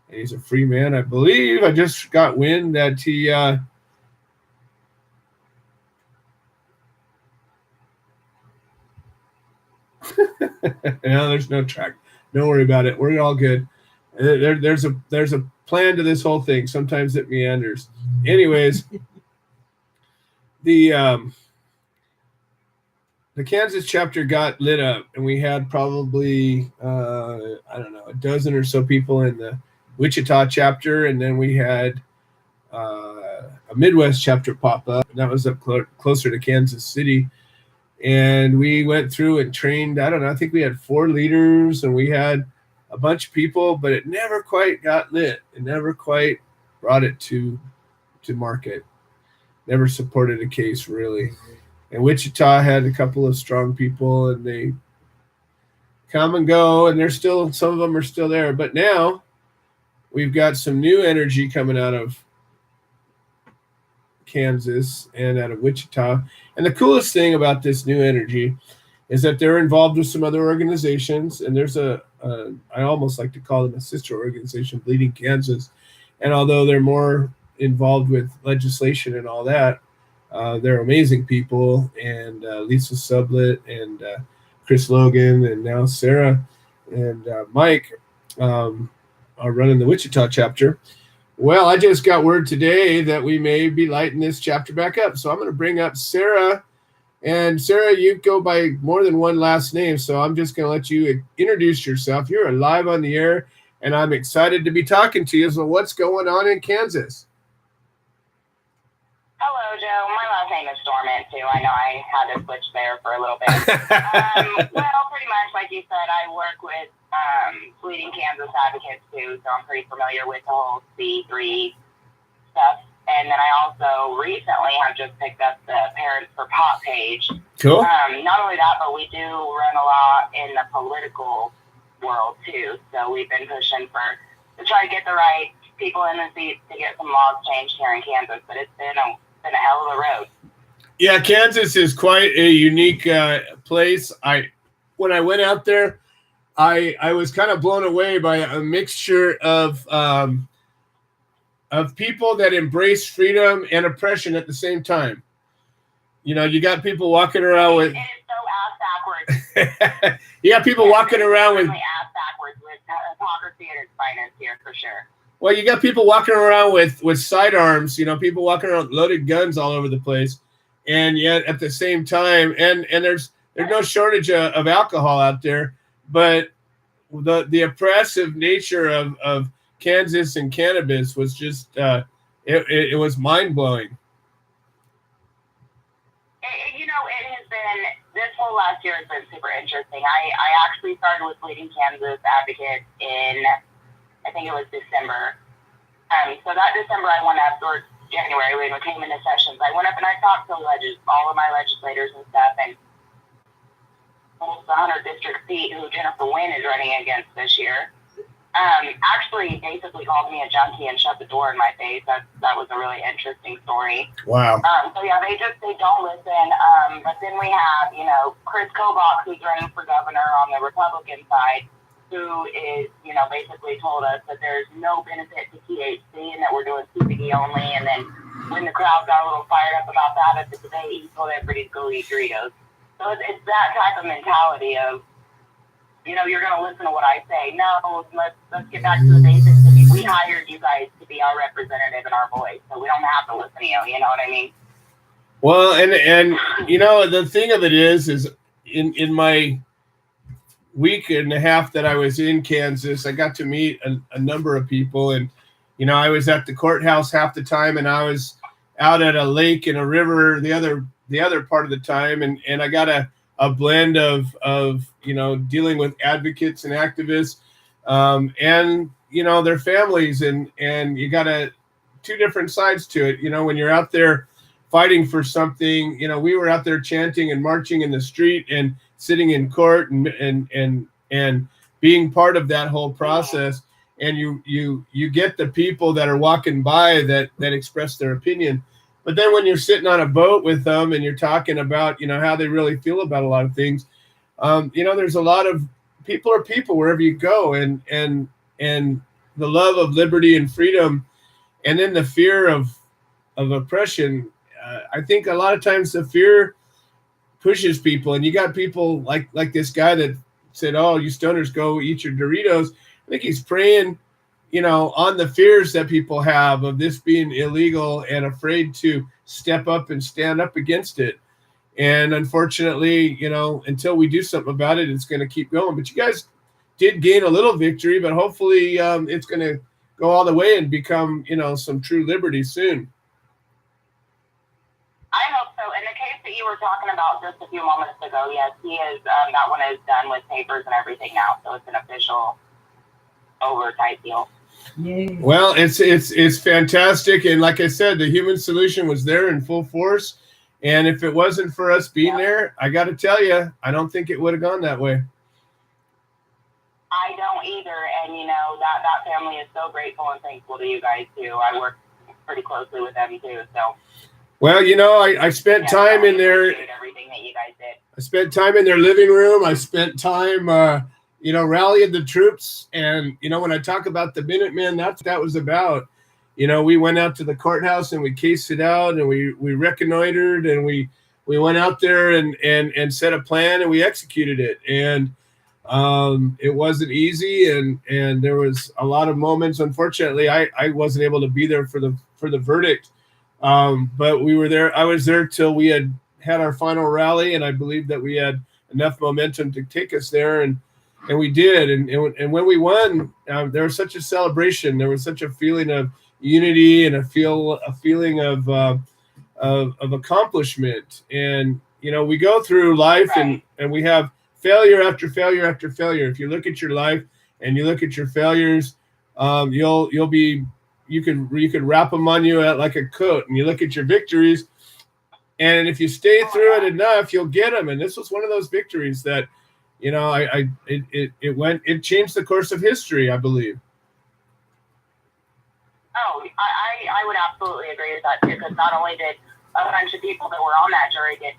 And he's a free man. I believe I just got wind that he no, there's no track. Don't worry about it. We're all good. There's a plan to this whole thing. Sometimes it meanders. Anyways, the Kansas chapter got lit up, and we had probably I don't know, a dozen or so people in the Wichita chapter, and then we had a Midwest chapter pop up, and that was up closer to Kansas City. And we went through and trained, I don't know, I think we had 4 leaders, and we had a bunch of people, but it never quite got lit. It never quite brought it to market. Never supported a case, really. And Wichita had a couple of strong people, and they come and go, and there's still, some of them are still there. But now we've got some new energy coming out of Kansas and out of Wichita. And the coolest thing about this new energy is that they're involved with some other organizations, and there's I almost like to call them a sister organization, Bleeding Kansas. And although they're more involved with legislation and all that, they're amazing people. And Lisa Sublett and Chris Logan and now Sarah and Mike are running the Wichita chapter. Well, I just got word today that we may be lighting this chapter back up. So I'm going to bring up Sarah. And Sarah, you go by more than one last name, so I'm just going to let you introduce yourself. You're live on the air, and I'm excited to be talking to you. So what's going on in Kansas? Hello, Joe. My last name is Dormant, too. I know I had to switch there for a little bit. Well, pretty much like you said, I work with Bleeding Kansas Advocates, too, so I'm pretty familiar with the whole C3 stuff. And then I also recently have just picked up the Parents for Pot page. Cool. Not only that, but we do run a lot in the political world, too. So we've been pushing to try to get the right people in the seats to get some laws changed here in Kansas. But it's been a hell of a road. Yeah, Kansas is quite a unique place. When I went out there, I was kind of blown away by a mixture of people that embrace freedom and oppression at the same time. You know, you got people walking around with. It is so ass backwards. You got people walking around with. Ass backwards with hypocrisy at its finest here for sure. Well, you got people walking around with sidearms. You know, people walking around with loaded guns all over the place, and yet at the same time, and there's no shortage of alcohol out there, but the oppressive nature of Kansas and cannabis was just it was mind blowing. You know, it has been, this whole last year has been super interesting. I actually started with Leading Kansas Advocates in, I think it was December. So that December I went up, or January when we came into sessions, I went up and I talked to all of my legislators and stuff, and almost the 100 district seat who Jennifer Wynn is running against this year, actually basically called me a junkie and shut the door in my face. That was a really interesting story. Wow. So yeah, they don't listen. But then we have, you know, Chris Kobach, who's running for governor on the Republican side, who is, you know, basically told us that there's no benefit to THC and that we're doing CBD only. And then when the crowd got a little fired up about that at the debate, he told everybody to go eat Doritos. So it's that type of mentality of, you know, you're going to listen to what I say. No, let's get back to the basics. We hired you guys to be our representative and our voice, so we don't have to listen to you. You know what I mean? Well, and you know, the thing of it is in my week and a half that I was in Kansas, I got to meet a number of people, and you know, I was at the courthouse half the time, and I was out at a lake and a river the other part of the time, and I got a blend of you know, dealing with advocates and activists, and you know, their families, and you got two different sides to it. You know, when you're out there fighting for something, you know, we were out there chanting and marching in the street and sitting in court and being part of that whole process. And you get the people that are walking by that express their opinion. But then when you're sitting on a boat with them and you're talking about, you know, how they really feel about a lot of things, you know, there's a lot of people are people wherever you go, and the love of liberty and freedom, and then the fear of oppression. I think a lot of times the fear pushes people, and you got people like this guy that said, "Oh, you stoners, go eat your Doritos." I think he's preying, you know, on the fears that people have of this being illegal and afraid to step up and stand up against it. And unfortunately, you know, until we do something about it, it's going to keep going. But you guys did gain a little victory, but hopefully it's going to go all the way and become, you know, some true liberty soon. I hope so. In the case that you were talking about just a few moments ago, yes, he is. That one is done with papers and everything now, so it's an official over type deal. Yay. Well, it's fantastic, and like I said, the human solution was there in full force. And if it wasn't for us being there, I got to tell you, I don't think it would have gone that way. I don't either, and you know that family is so grateful and thankful to you guys too. I work pretty closely with them too, so. Well, you know, I spent time in their. Everything that you guys did. I spent time in their living room. I spent time, you know, rallying the troops, and you know, when I talk about the Minutemen, that's what that was about. You know, we went out to the courthouse and we cased it out, and we reconnoitered, and we went out there and set a plan, and we executed it. And it wasn't easy, and there was a lot of moments. Unfortunately, I wasn't able to be there for the verdict, but we were there. I was there till we had our final rally, and I believe that we had enough momentum to take us there, and we did. And when we won, there was such a celebration. There was such a feeling of unity and a feeling of accomplishment. And you know, we go through life, and we have failure after failure after failure. If you look at your life and you look at your failures, you could wrap them on you like a coat. And you look at your victories, and if you stay through it enough, you'll get them. And this was one of those victories that, you know, it changed the course of history, I believe. Oh, I would absolutely agree with that too, because not only did a bunch of people that were on that jury get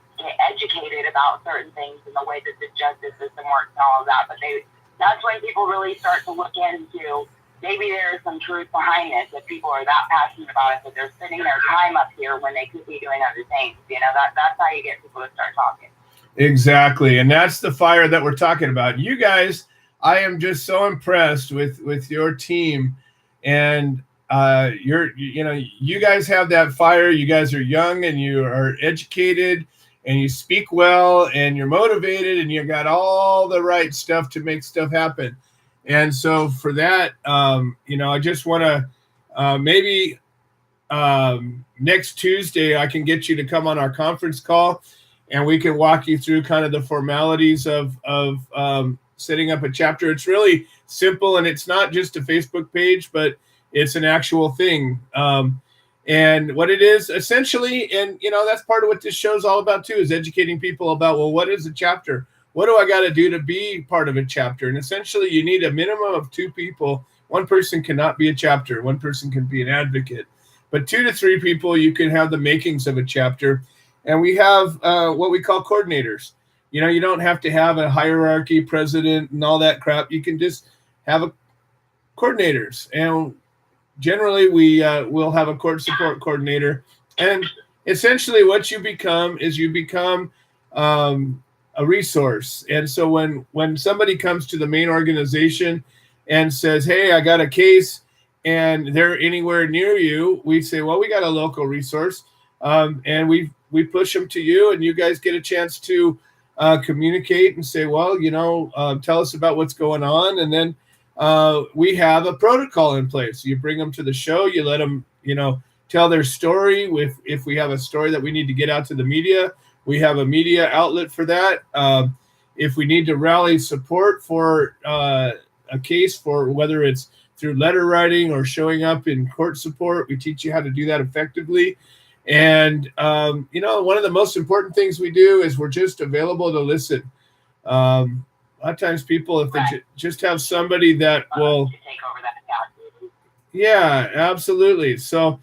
educated about certain things and the way that the justice system works and all of that, but they that's when people really start to look into maybe there's some truth behind this, that people are that passionate about it, that they're spending their time up here when they could be doing other things. That's how you get people to start talking. Exactly. And that's the fire that we're talking about. You guys, I am just so impressed with your team, and you guys have that fire. You guys are young and you are educated and you speak well and you're motivated and you got all the right stuff to make stuff happen. And so for that, I just want to maybe next Tuesday, I can get you to come on our conference call and we can walk you through kind of the formalities of setting up a chapter. It's really simple, and it's not just a Facebook page, but it's an actual thing. And what it is essentially, and that's part of what this show's all about too, is educating people about, well, what is a chapter? What do I got to do to be part of a chapter? And essentially you need a minimum of 2 people. One person cannot be a chapter. One person can be an advocate, but 2 to 3 people, you can have the makings of a chapter. And we have what we call coordinators. You don't have to have a hierarchy, president, and all that crap. You can just have coordinators. And generally, we will have a court support coordinator. And essentially, what you become is a resource. And so when somebody comes to the main organization and says, "Hey, I got a case," and they're anywhere near you, we say, "Well, we got a local resource," and we push them to you, and you guys get a chance to communicate and say, "Well, tell us about what's going on," and then we have a protocol in place. You bring them to the show, you let them, tell their story. If we have a story that we need to get out to the media, we have a media outlet for that. If we need to rally support for a case, for whether it's through letter writing or showing up in court support, we teach you how to do that effectively. And, one of the most important things we do is we're just available to listen. A lot of times people, if they just have somebody that will take over that. Yeah, absolutely. So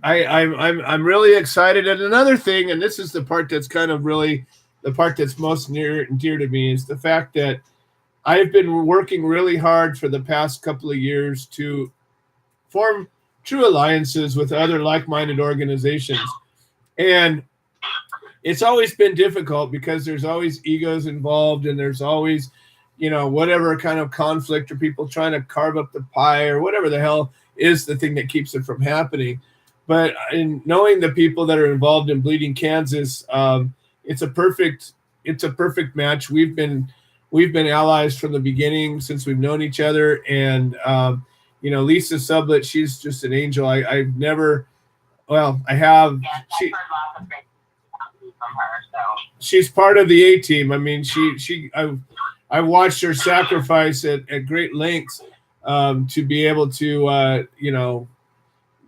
I'm really excited. And another thing, and this is the part that's kind of really the part that's most near and dear to me, is the fact that I've been working really hard for the past couple of years to form true alliances with other like-minded organizations. And it's always been difficult because there's always egos involved, and there's always, whatever kind of conflict or people trying to carve up the pie or whatever the hell is the thing that keeps it from happening. But in knowing the people that are involved in Bleeding Kansas, it's a perfect match. We've been allies from the beginning since we've known each other. And Lisa Sublett, she's just an angel. I have. Yeah, she, heard lots of great things from her. So she's part of the A team. I mean, I watched her sacrifice at great lengths to be able to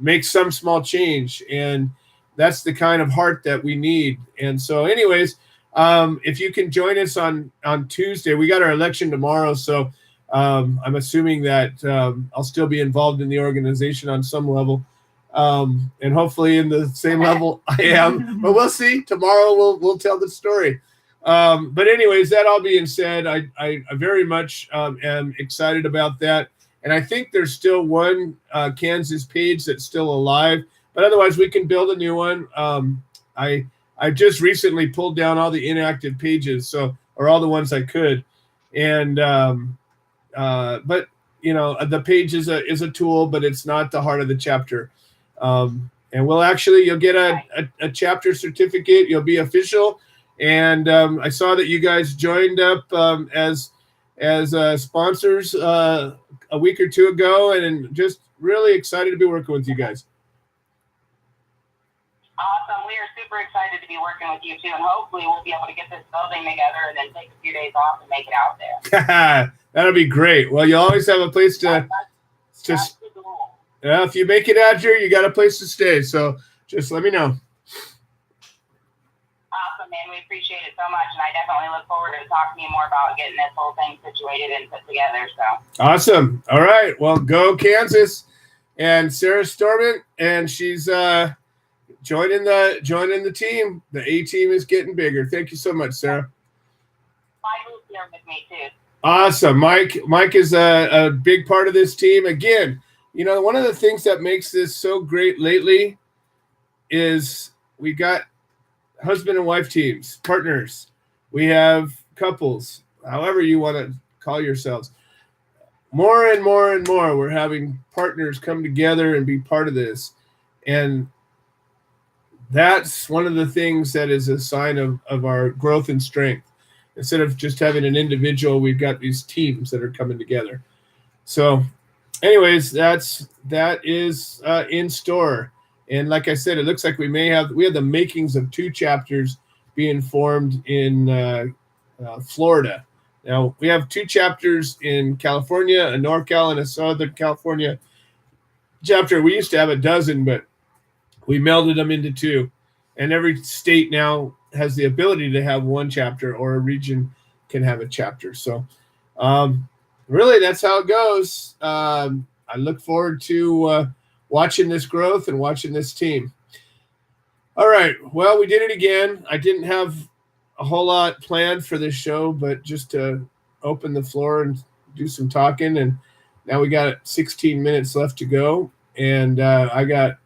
make some small change, and that's the kind of heart that we need. And so, anyways, if you can join us on Tuesday, we got our election tomorrow, so I'm assuming that I'll still be involved in the organization on some level, and hopefully in the same level I am. But we'll see. Tomorrow we'll tell the story. But anyways, that all being said, I very much am excited about that. And I think there's still one Kansas page that's still alive, but otherwise we can build a new one. I just recently pulled down all the inactive pages, or all the ones I could. And but the page is a tool, but it's not the heart of the chapter. And you'll get a chapter certificate. You'll be official. And I saw that you guys joined up as sponsors a week or two ago, and just really excited to be working with you guys. Awesome. We are super excited to be working with you too, and hopefully we'll be able to get this building together and then take a few days off and make it out there. That'll be great. Well, you always have a place to if you make it out here, you got a place to stay. So just let me know. Awesome, man. We appreciate it so much, and I definitely look forward to talking to you more about getting this whole thing situated and put together. So awesome. All right. Well, go Kansas. And Sarah Stormont, and she's joining the team. The A team is getting bigger. Thank you so much, Sarah. I moved here with me too. Awesome. Mike is a big part of this team. Again, one of the things that makes this so great lately is we got husband and wife teams, partners. We have couples, however you want to call yourselves. More and more and more, we're having partners come together and be part of this. And that's one of the things that is a sign of our growth and strength. Instead of just having an individual, we've got these teams that are coming together. So, anyways, that is in store. And like I said, it looks like we have the makings of 2 chapters being formed in Florida. Now we have 2 chapters in California, a NorCal and a Southern California chapter. We used to have a dozen, but we melded them into 2. And every state now has the ability to have 1 chapter, or a region can have a chapter. So really, that's how it goes. I look forward to watching this growth and watching this team. All right. Well, we did it again. I didn't have a whole lot planned for this show, but just to open the floor and do some talking. And now we got 16 minutes left to go. And I got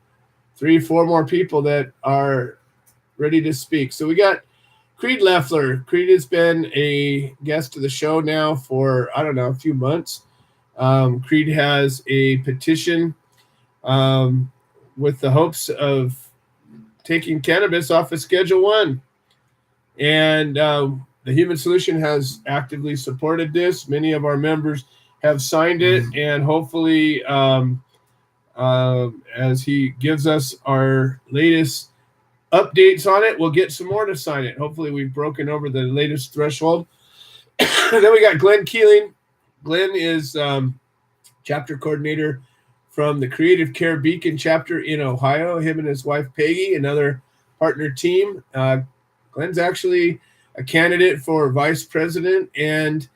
3 or 4 more people that are ready to speak. So we got Creed Leffler. Creed has been a guest of the show now for, a few months. Creed has a petition with the hopes of taking cannabis off of Schedule 1. And the Human Solution has actively supported this. Many of our members have signed it, and hopefully as he gives us our latest updates on it, we'll get some more to sign it. Hopefully we've broken over the latest threshold. Then we got Glenn Keeling. Glenn is chapter coordinator from the Creative Care Beacon chapter in Ohio. Him and his wife Peggy, another partner team. Glenn's actually a candidate for vice president and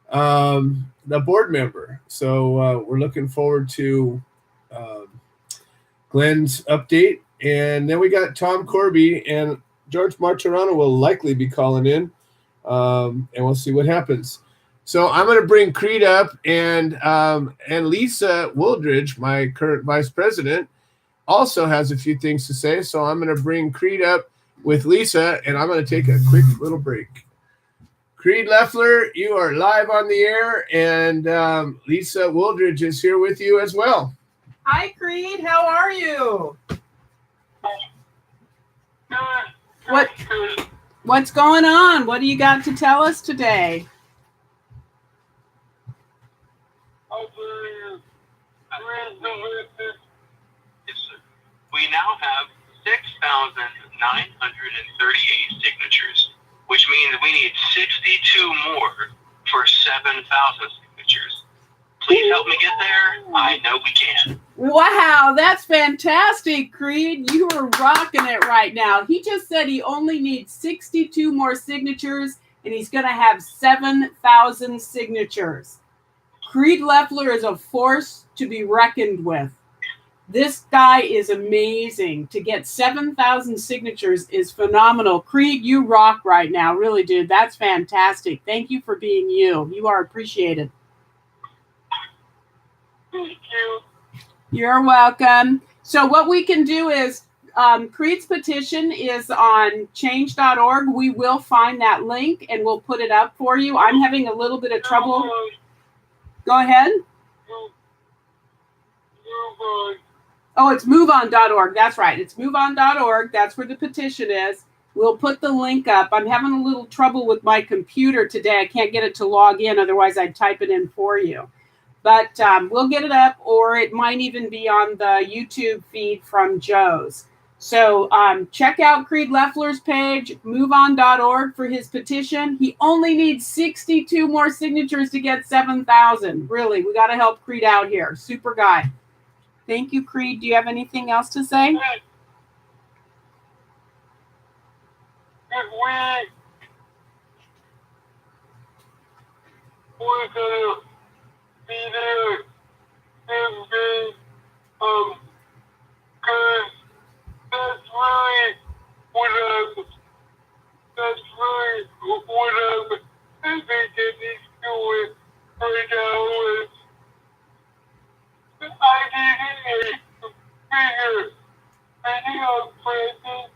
the board member. So we're looking forward to Glenn's update. And then we got Tom Corby, and George Martirano will likely be calling in, and we'll see what happens. So I'm going to bring Creed up, and Lisa Wooldridge, my current vice president, also has a few things to say. So I'm going to bring Creed up with Lisa, and I'm going to take a quick little break. Creed Leffler, you are live on the air, and Lisa Wooldridge is here with you as well. Hi, Creed. How are you? What's going on? What do you got to tell us today? We now have 6,938 signatures, which means we need 62 more for 7,000 signatures. Please help me get there. I know we can. Wow, that's fantastic, Creed. You are rocking it right now. He just said he only needs 62 more signatures, and he's going to have 7,000 signatures. Creed Leffler is a force to be reckoned with. This guy is amazing. To get 7,000 signatures is phenomenal. Creed, you rock right now. Really, dude. That's fantastic. Thank you for being you. You are appreciated. Thank you. You're welcome. So what we can do is Creed's petition is on change.org. We will find that link and we'll put it up for you. I'm having a little bit of trouble. Go ahead. Oh, it's moveon.org. That's right. It's moveon.org. That's where the petition is. We'll put the link up. I'm having a little trouble with my computer today. I can't get it to log in. Otherwise, I'd type it in for you. But we'll get it up, or it might even be on the YouTube feed from Joe's. So check out Creed Leffler's page, moveon.org for his petition. He only needs 62 more signatures to get 7,000. Really, we got to help Creed out here. Super guy. Thank you, Creed. Do you have anything else to say? If we're gonna be there and be, cause that's really what I'm thinking he's doing. video present,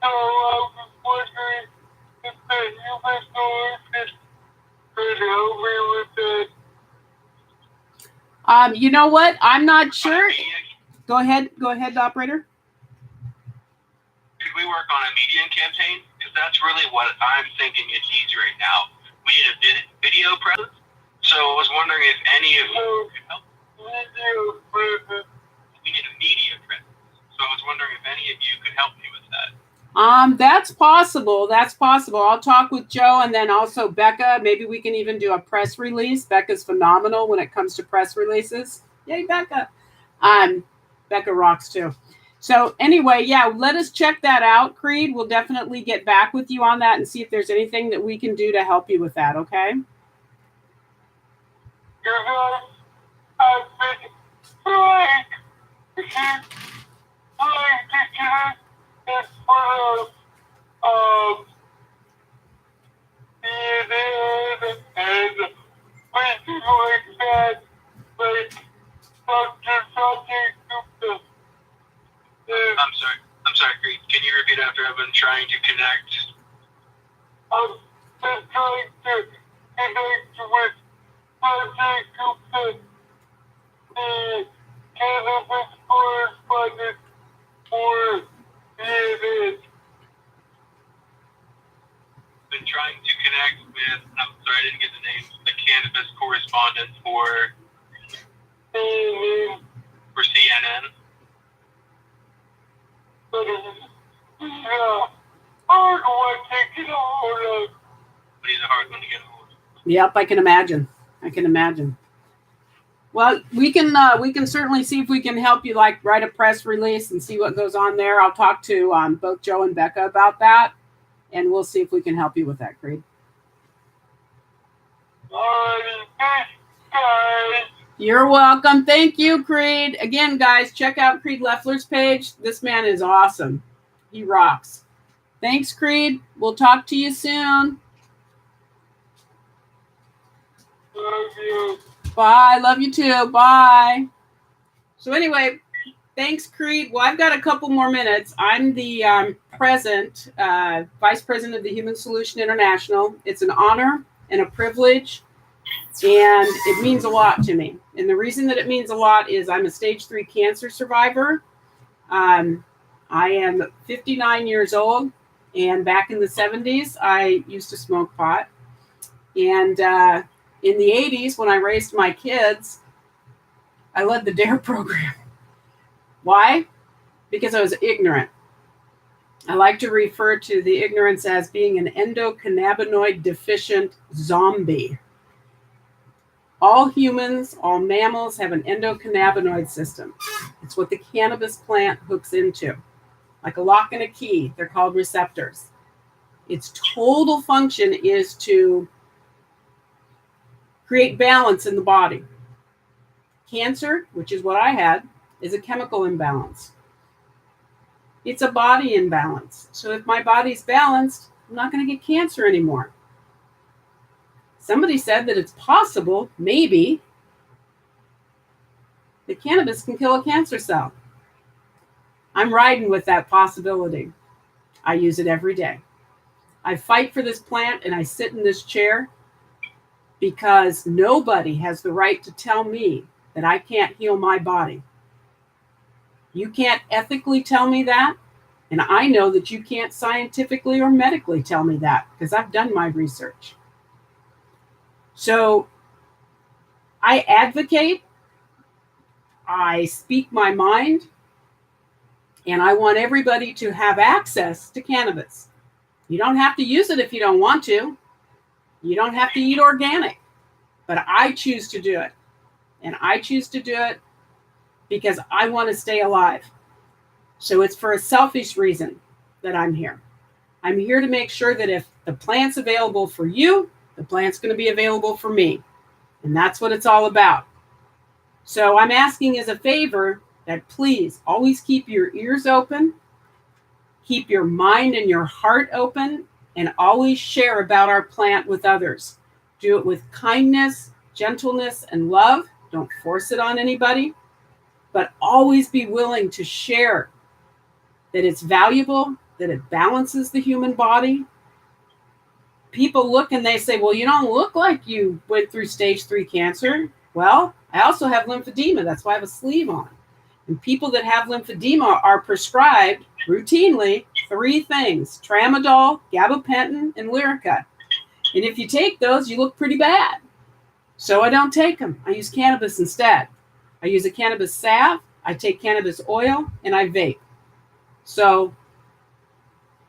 so I was wondering if the human source could help me with that. You know what? I'm not sure. Go ahead, operator. Could we work on a median campaign? Because that's really what I'm thinking it needs right now. We need a video presence. So I was wondering if any of you could help. Video present. We need a media presence. So I was wondering if any of you could help me with that. That's possible. That's possible. I'll talk with Joe and then also Becca. Maybe we can even do a press release. Becca's phenomenal when it comes to press releases. Yay, Becca. Becca rocks too. So anyway, yeah, let us check that out, Creed. We'll definitely get back with you on that and see if there's anything that we can do to help you with that, okay? I've been trying to get in front of CNN and places like that, like Dr. Gupta. I'm sorry, Creed. Can you repeat after? I've been trying to connect. I've been trying to connect with Dr. Gupta, the cannabis correspondent for CNN. Been trying to connect with. I'm sorry, I didn't get the name. The cannabis correspondent for CNN. But he's a hard one to get a hold of. But he's a hard one to get a hold of. Yep, I can imagine. Well, we can certainly see if we can help you, like write a press release and see what goes on there. I'll talk to both Joe and Becca about that, and we'll see if we can help you with that, Creed. Thanks, guys. You're welcome. Thank you, Creed. Again, guys, check out Creed Leffler's page. This man is awesome. He rocks. Thanks, Creed. We'll talk to you soon. Love you. Bye. Love you too. Bye. So anyway, thanks, Creed. Well, I've got a couple more minutes. I'm the Vice President of the Human Solution International. It's an honor and a privilege, and it means a lot to me. And the reason that it means a lot is I'm a stage 3 cancer survivor. I am 59 years old, and back in the 70s, I used to smoke pot. And in the 80s, when I raised my kids, I led the DARE program. Why? Because I was ignorant. I like to refer to the ignorance as being an endocannabinoid deficient zombie. All humans, all mammals have an endocannabinoid system. It's what the cannabis plant hooks into. Like a lock and a key, they're called receptors. Its total function is to create balance in the body. Cancer, which is what I had, is a chemical imbalance. It's a body imbalance. So if my body's balanced, I'm not going to get cancer anymore. Somebody said that it's possible, maybe, that cannabis can kill a cancer cell. I'm riding with that possibility. I use it every day. I fight for this plant and I sit in this chair because nobody has the right to tell me that I can't heal my body. You can't ethically tell me that, and I know that you can't scientifically or medically tell me that because I've done my research. So I advocate, I speak my mind, and I want everybody to have access to cannabis. You don't have to use it if you don't want to. You don't have to eat organic, but I choose to do it. And I choose to do it because I want to stay alive. So it's for a selfish reason that I'm here. I'm here to make sure that if the plant's available for you, the plant's going to be available for me. And that's what it's all about. So I'm asking as a favor that please always keep your ears open, keep your mind and your heart open, and always share about our plant with others. Do it with kindness, gentleness, and love. Don't force it on anybody, but always be willing to share that it's valuable, that it balances the human body. People look and they say, well, you don't look like you went through stage 3 cancer. Well, I also have lymphedema. That's why I have a sleeve on. And people that have lymphedema are prescribed routinely 3 things: tramadol, gabapentin, and Lyrica. And if you take those, you look pretty bad. So I don't take them. I use cannabis instead. I use a cannabis salve, I take cannabis oil, and I vape. So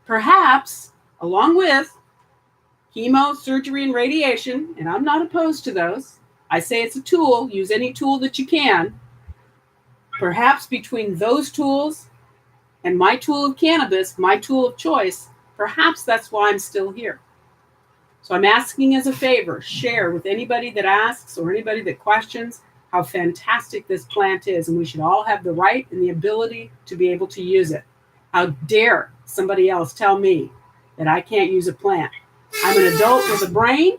perhaps, along with chemo, surgery, and radiation, and I'm not opposed to those. I say it's a tool. Use any tool that you can. Perhaps between those tools and my tool of cannabis, my tool of choice, perhaps that's why I'm still here. So I'm asking as a favor, share with anybody that asks or anybody that questions how fantastic this plant is, and we should all have the right and the ability to be able to use it. How dare somebody else tell me that I can't use a plant? I'm an adult with a brain.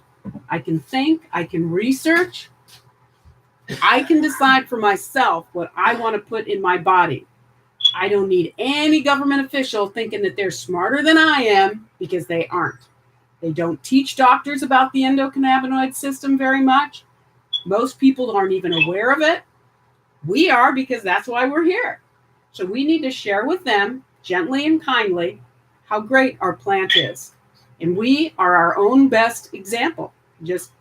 I can think. I can research. I can decide for myself what I want to put in my body. I don't need any government official thinking that they're smarter than I am, because they aren't. They don't teach doctors about the endocannabinoid system very much. Most people aren't even aware of it. We are, because that's why we're here. So we need to share with them, gently and kindly, how great our plant is. And we are our own best example, just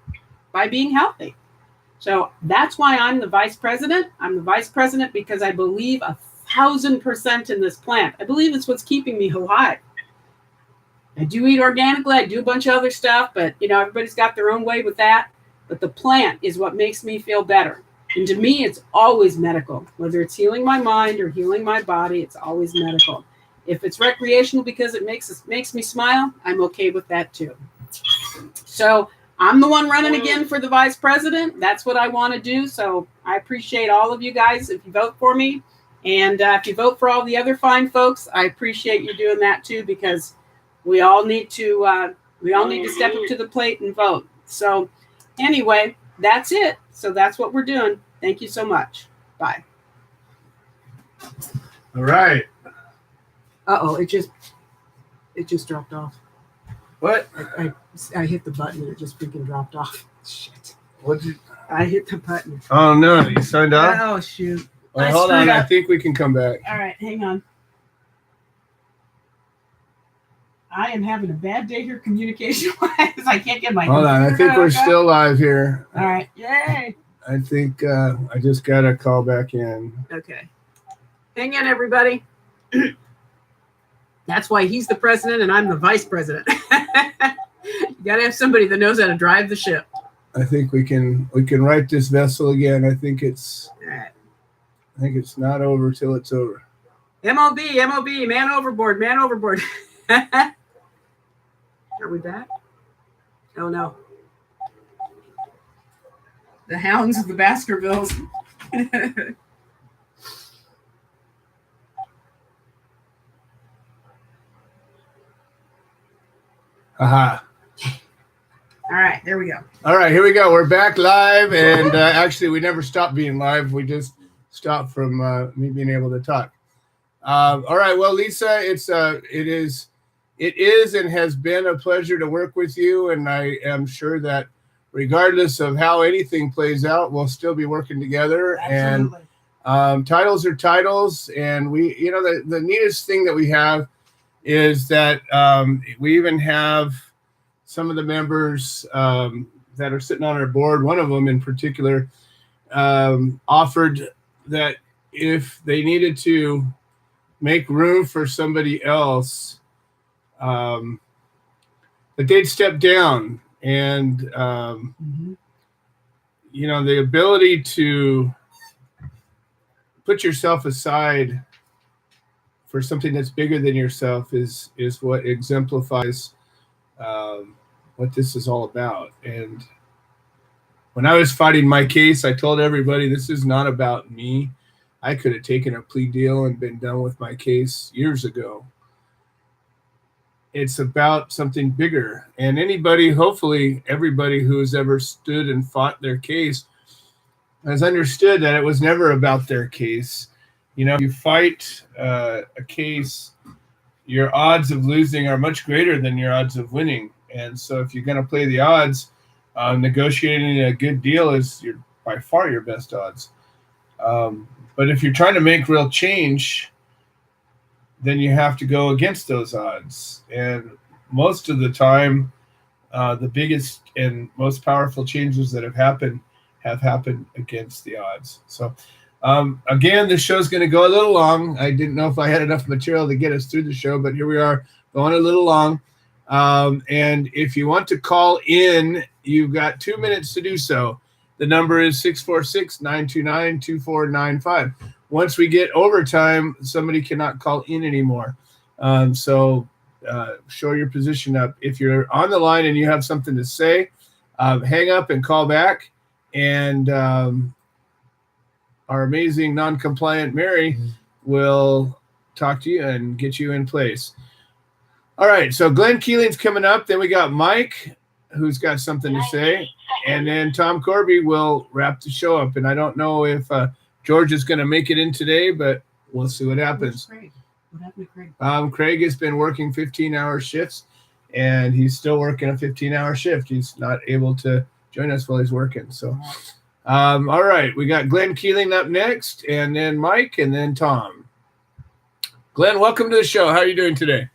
by being healthy. So that's why I'm the vice president. I'm the vice president because I believe 1,000% in this plant. I believe it's what's keeping me alive. I do eat organically. I do a bunch of other stuff, but everybody's got their own way with that. But the plant is what makes me feel better. And to me, it's always medical. Whether it's healing my mind or healing my body, it's always medical. If it's recreational because it makes me smile, I'm okay with that too. So I'm the one running again for the vice president. That's what I want to do. So I appreciate all of you guys if you vote for me. And if you vote for all the other fine folks, I appreciate you doing that too, because we all need to step up to the plate and vote. So anyway, that's it. So that's what we're doing. Thank you so much. Bye. All right. Uh-oh, it just dropped off. What? I hit the button and it just freaking dropped off. Shit. What'd you? I hit the button. Oh no! You signed off. Oh shoot! Well, hold on. I think we can come back. All right, hang on. I am having a bad day here communication-wise. I can't get my. Hold on. I think we're still live here. All right. Yay! I think I just got to call back in. Okay. Hang in, everybody. That's why he's the president and I'm the vice president. You got to have somebody that knows how to drive the ship. I think we can right this vessel again. I think it's not over till it's over. MOB, man overboard. Are we back? Oh no. The hounds of the Baskervilles. Aha. All right, there we go. All right, here we go. We're back live, and actually, we never stopped being live. We just stopped from me being able to talk. All right, well, Lisa, it is and has been a pleasure to work with you, and I am sure that regardless of how anything plays out, we'll still be working together. Absolutely. And titles are titles, and we, the neatest thing that we have is that we even have some of the members that are sitting on our board. One of them in particular offered that if they needed to make room for somebody else, that they'd step down. And, the ability to put yourself aside for something that's bigger than yourself is what exemplifies what this is all about. And when I was fighting my case, I told everybody, this is not about me. I could have taken a plea deal and been done with my case years ago. It's about something bigger. And anybody, hopefully everybody who has ever stood and fought their case has understood that it was never about their case. you fight a case, your odds of losing are much greater than your odds of winning. And so if you're going to play the odds, negotiating a good deal is by far your best odds. But if you're trying to make real change, then you have to go against those odds. And most of the time, the biggest and most powerful changes that have happened against the odds. So again, this show's going to go a little long. I didn't know if I had enough material to get us through the show, but here we are going a little long. And if you want to call in, you've got 2 minutes to do so. The number is 646-929-2495. Once we get overtime, somebody cannot call in anymore. So show your position up. If you're on the line and you have something to say, hang up and call back. And our amazing non-compliant Mary will talk to you and get you in place. All right, so Glenn Keeling's coming up. Then we got Mike, who's got something to say. And then Tom Corby will wrap the show up. And I don't know if George is going to make it in today, but we'll see what happens. Craig? What happened to Craig? Craig has been working 15-hour shifts, and he's still working a 15-hour shift. He's not able to join us while he's working. So, all right, we got Glenn Keeling up next, and then Mike, and then Tom. Glenn, welcome to the show. How are you doing today?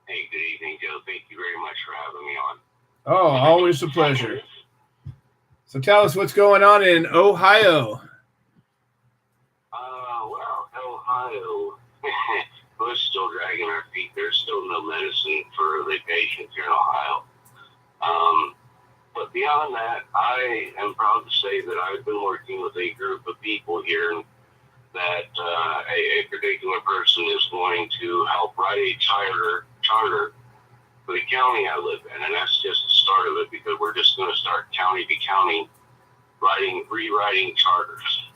Hey, good evening, Joe. Thank you very much for having me on. Oh, always a pleasure. So tell us what's going on in Ohio. Well, Ohio, we're still dragging our feet. There's still no medicine for the patients here in Ohio. But beyond that, I am proud to say that I've been working with a group of people here that a particular person is going to help write a charter for the county I live in. And that's just the start of it, because we're just going to start county to county rewriting charters.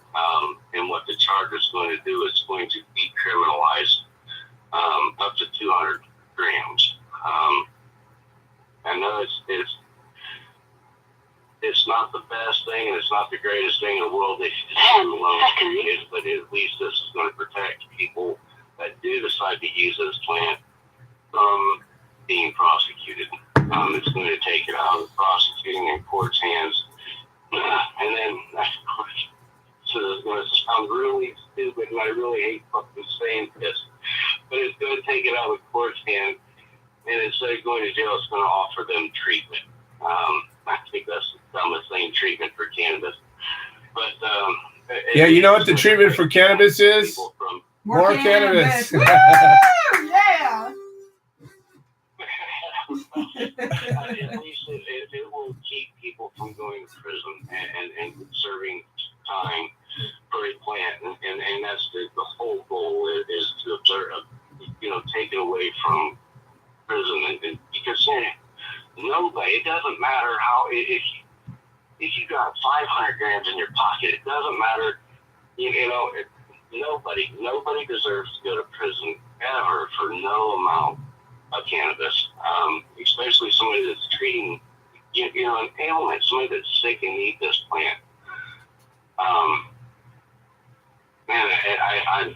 And what the charter is going to do is going to decriminalize up to 200 grams. I know it's not the best thing and it's not the greatest thing in the world that you just do alone, but at least this is going to protect people that do decide to use this plant from being prosecuted. It's going to take it out of the prosecuting and court's hands. And then, so it's going to sound really stupid, and I really hate fucking saying this, but it's going to take it out of the court's hands, and instead of going to jail, it's going to offer them treatment. I think that's the dumbest thing, treatment for cannabis. But yeah, you know what the treatment for cannabis is? More cannabis. Woo! Yeah. At least it will keep people from going to prison and serving time for a plant, and that's the whole goal is to observe, take it away from prison, and because nobody, it doesn't matter how, if you got 500 grams in your pocket, it doesn't matter, nobody deserves to go to prison ever for no amount of cannabis, especially somebody that's treating, an ailment, somebody that's sick and need this plant. Man, I'm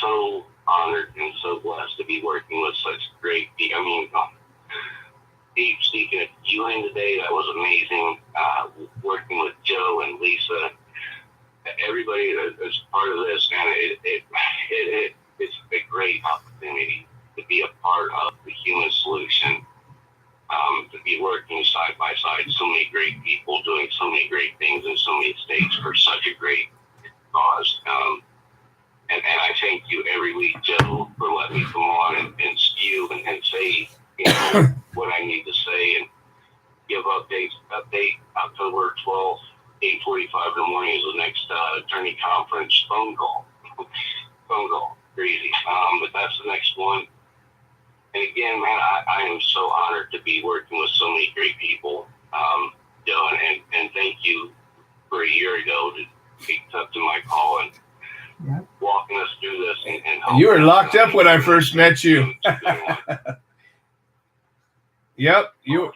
so honored and so blessed to be working with such great people. I mean, speaking of Ewing today, that was amazing. Working with Joe and Lisa, everybody that's part of this, man, it's a great opportunity to be a part of the human solution. To be working side by side, so many great people doing so many great things in so many states for such a great cause. And I thank you every week, Joe, for letting me come on and spew and say what I need to say and give update October 12th, 8:45 in the morning is the next attorney conference phone call. Crazy. But that's the next one. And again, man, I am so honored to be working with so many great people, Joe, and thank you for a year ago to be up to my call and walking us through this. And you were locked up when I first met you. Yep, you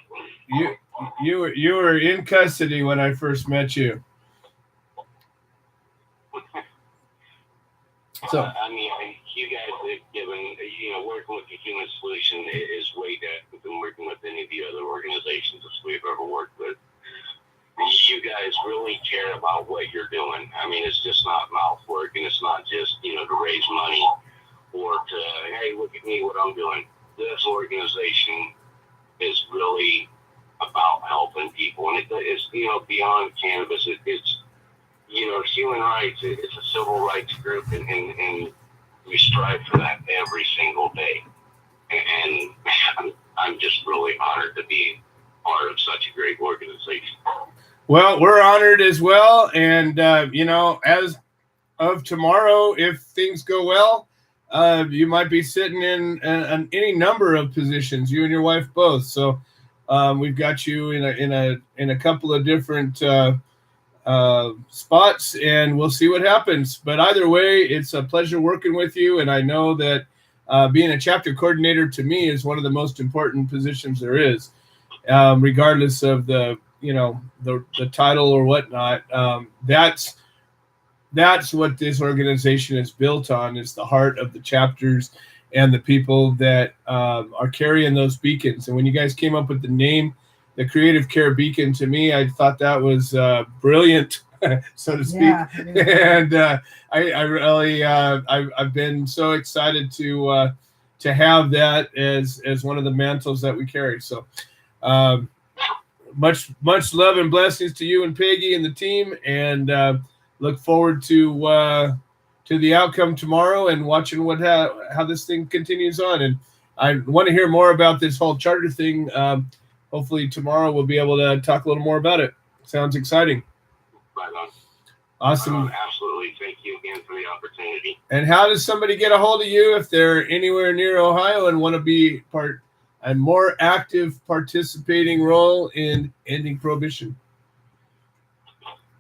were in custody when I first met you. So I mean, you guys have given, working with the Human Solution is way different than working with any of the other organizations that we've ever worked with. You guys really care about what you're doing. I mean, it's just not mouth work, and it's not just, to raise money or to, hey, look at me, what I'm doing. This organization is really about helping people, and it's, beyond cannabis. It's human rights. It's a civil rights group, and we strive for that every single day. And I'm just really honored to be part of such a great organization. well, we're honored as well, and as of tomorrow, if things go well, you might be sitting in any number of positions. You and your wife both. So we've got you in a couple of different spots, and we'll see what happens. But either way, it's a pleasure working with you, and I know that being a chapter coordinator to me is one of the most important positions there is, regardless of the title or whatnot. That's what this organization is built on, is the heart of the chapters and the people that are carrying those beacons. And when you guys came up with the name, the Creative Care Beacon, to me, I thought that was brilliant, so to speak. Yeah, And I really, I've been so excited to have that as one of the mantles that we carry. So much love and blessings to you and Peggy and the team, and look forward to the outcome tomorrow and watching how this thing continues on. And I want to hear more about this whole charter thing. Hopefully tomorrow we'll be able to talk a little more about it. Sounds exciting. Right on. Awesome. Right on. Absolutely. Thank you again for the opportunity. And how does somebody get a hold of you if they're anywhere near Ohio and want to be a more active participating role in ending prohibition?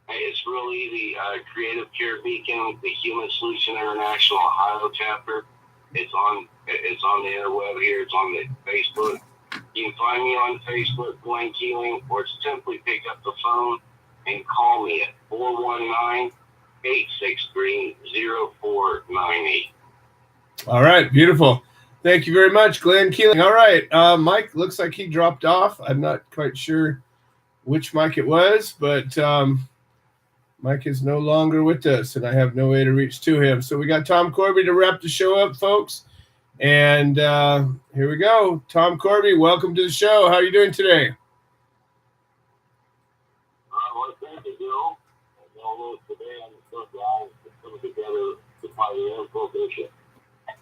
It's really the Creative Care Beacon, the Human Solution International Ohio chapter. It's on the interweb here. It's on the Facebook. You can find me on Facebook, Glenn Keeling, or simply pick up the phone and call me at 419-863-0498. All right, beautiful. Thank you very much, Glenn Keeling. All right, Mike looks like he dropped off. I'm not quite sure which Mike it was, but Mike is no longer with us, and I have no way to reach to him. So we got Tom Corby to wrap the show up, folks. And here we go. Tom Corby, welcome to the show. How are you doing today? Well, thank you, Bill. Although today I'm so glad to come together to my prohibition.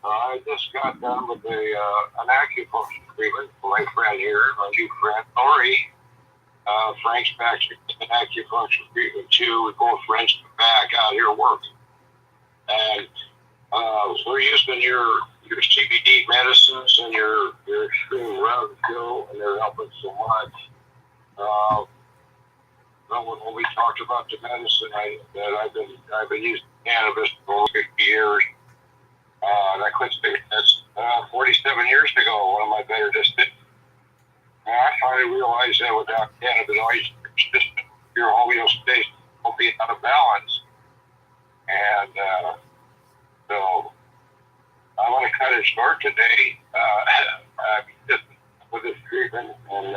I just got done with an acupuncture treatment for my friend here, my new friend, Lori. Frank's back to an acupuncture treatment too. We both Frank's back out here working. And we're using your CBD medicines and your extreme rub, Joe, and they're helping so much. When we talked about the medicine, I've been using cannabis for over 50 years. And I quit taking this 47 years ago. One of my better distance. And I finally realized that without cannabinoids, just your homeostasis will be out of balance. And so I'm going to cut it short today just with this treatment. And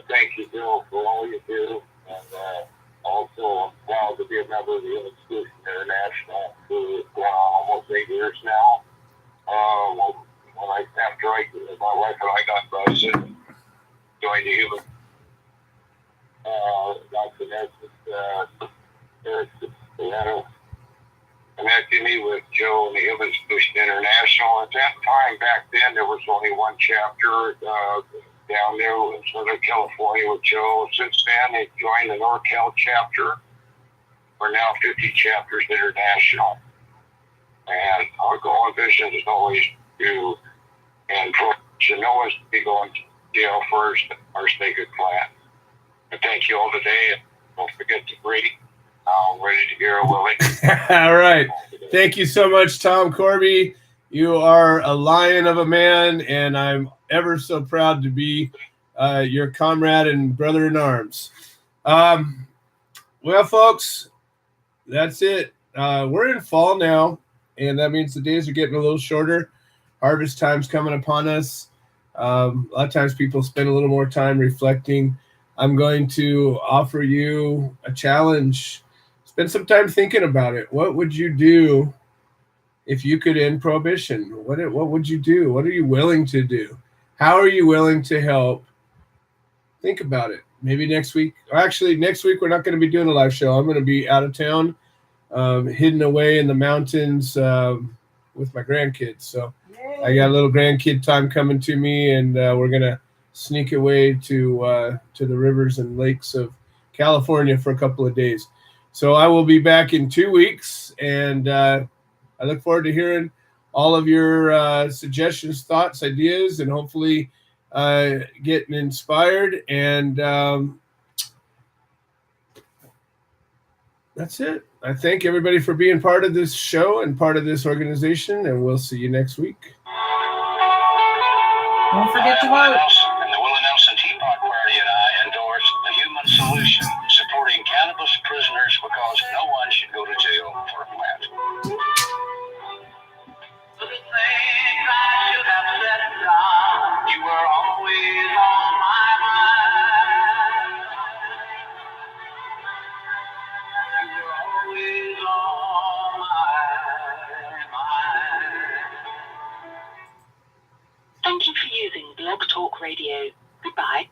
thank you, Bill, for all you do. And also, I'm proud to be a member of the Human Solution International for almost 8 years now. After my wife and I got busted, joined the Human Dr. Nelson connected me with Joe and the Human Solution International. At that time, back then, there was only one chapter down there in Southern California with Joe. Since then, they joined the NorCal chapter. We're now 50 chapters international. And our goal and vision is always to and prohibition. No one's to be going to jail first, our sacred plan. And thank you all today. And don't forget to breathe. I'm ready to hear Willie. All right. Thank you so much, Tom Corby. You are a lion of a man, and I'm ever so proud to be your comrade and brother in arms. Well, folks, that's it. We're in fall now, and that means the days are getting a little shorter. Harvest time's coming upon us. A lot of times people spend a little more time reflecting. I'm going to offer you a challenge. Spend some time thinking about it. What would you do if you could end prohibition? What would you do? What are you willing to do? How are you willing to help? Think about it. Maybe next week. Actually, next week we're not going to be doing a live show. I'm going to be out of town, hidden away in the mountains with my grandkids. So I got a little grandkid time coming to me, and we're going to sneak away to the rivers and lakes of California for a couple of days. So I will be back in 2 weeks, and I look forward to hearing all of your suggestions, thoughts, ideas, and hopefully getting inspired. And that's it. I thank everybody for being part of this show and part of this organization, and we'll see you next week. Don't forget to vote. And the Willie Nelson Teapot Party and I endorse the human solution, supporting cannabis prisoners because no one should go to jail for a plant. The things I should have said and done, you were always on my mind. You were always on my mind. Thank you for using Blog Talk Radio. Goodbye.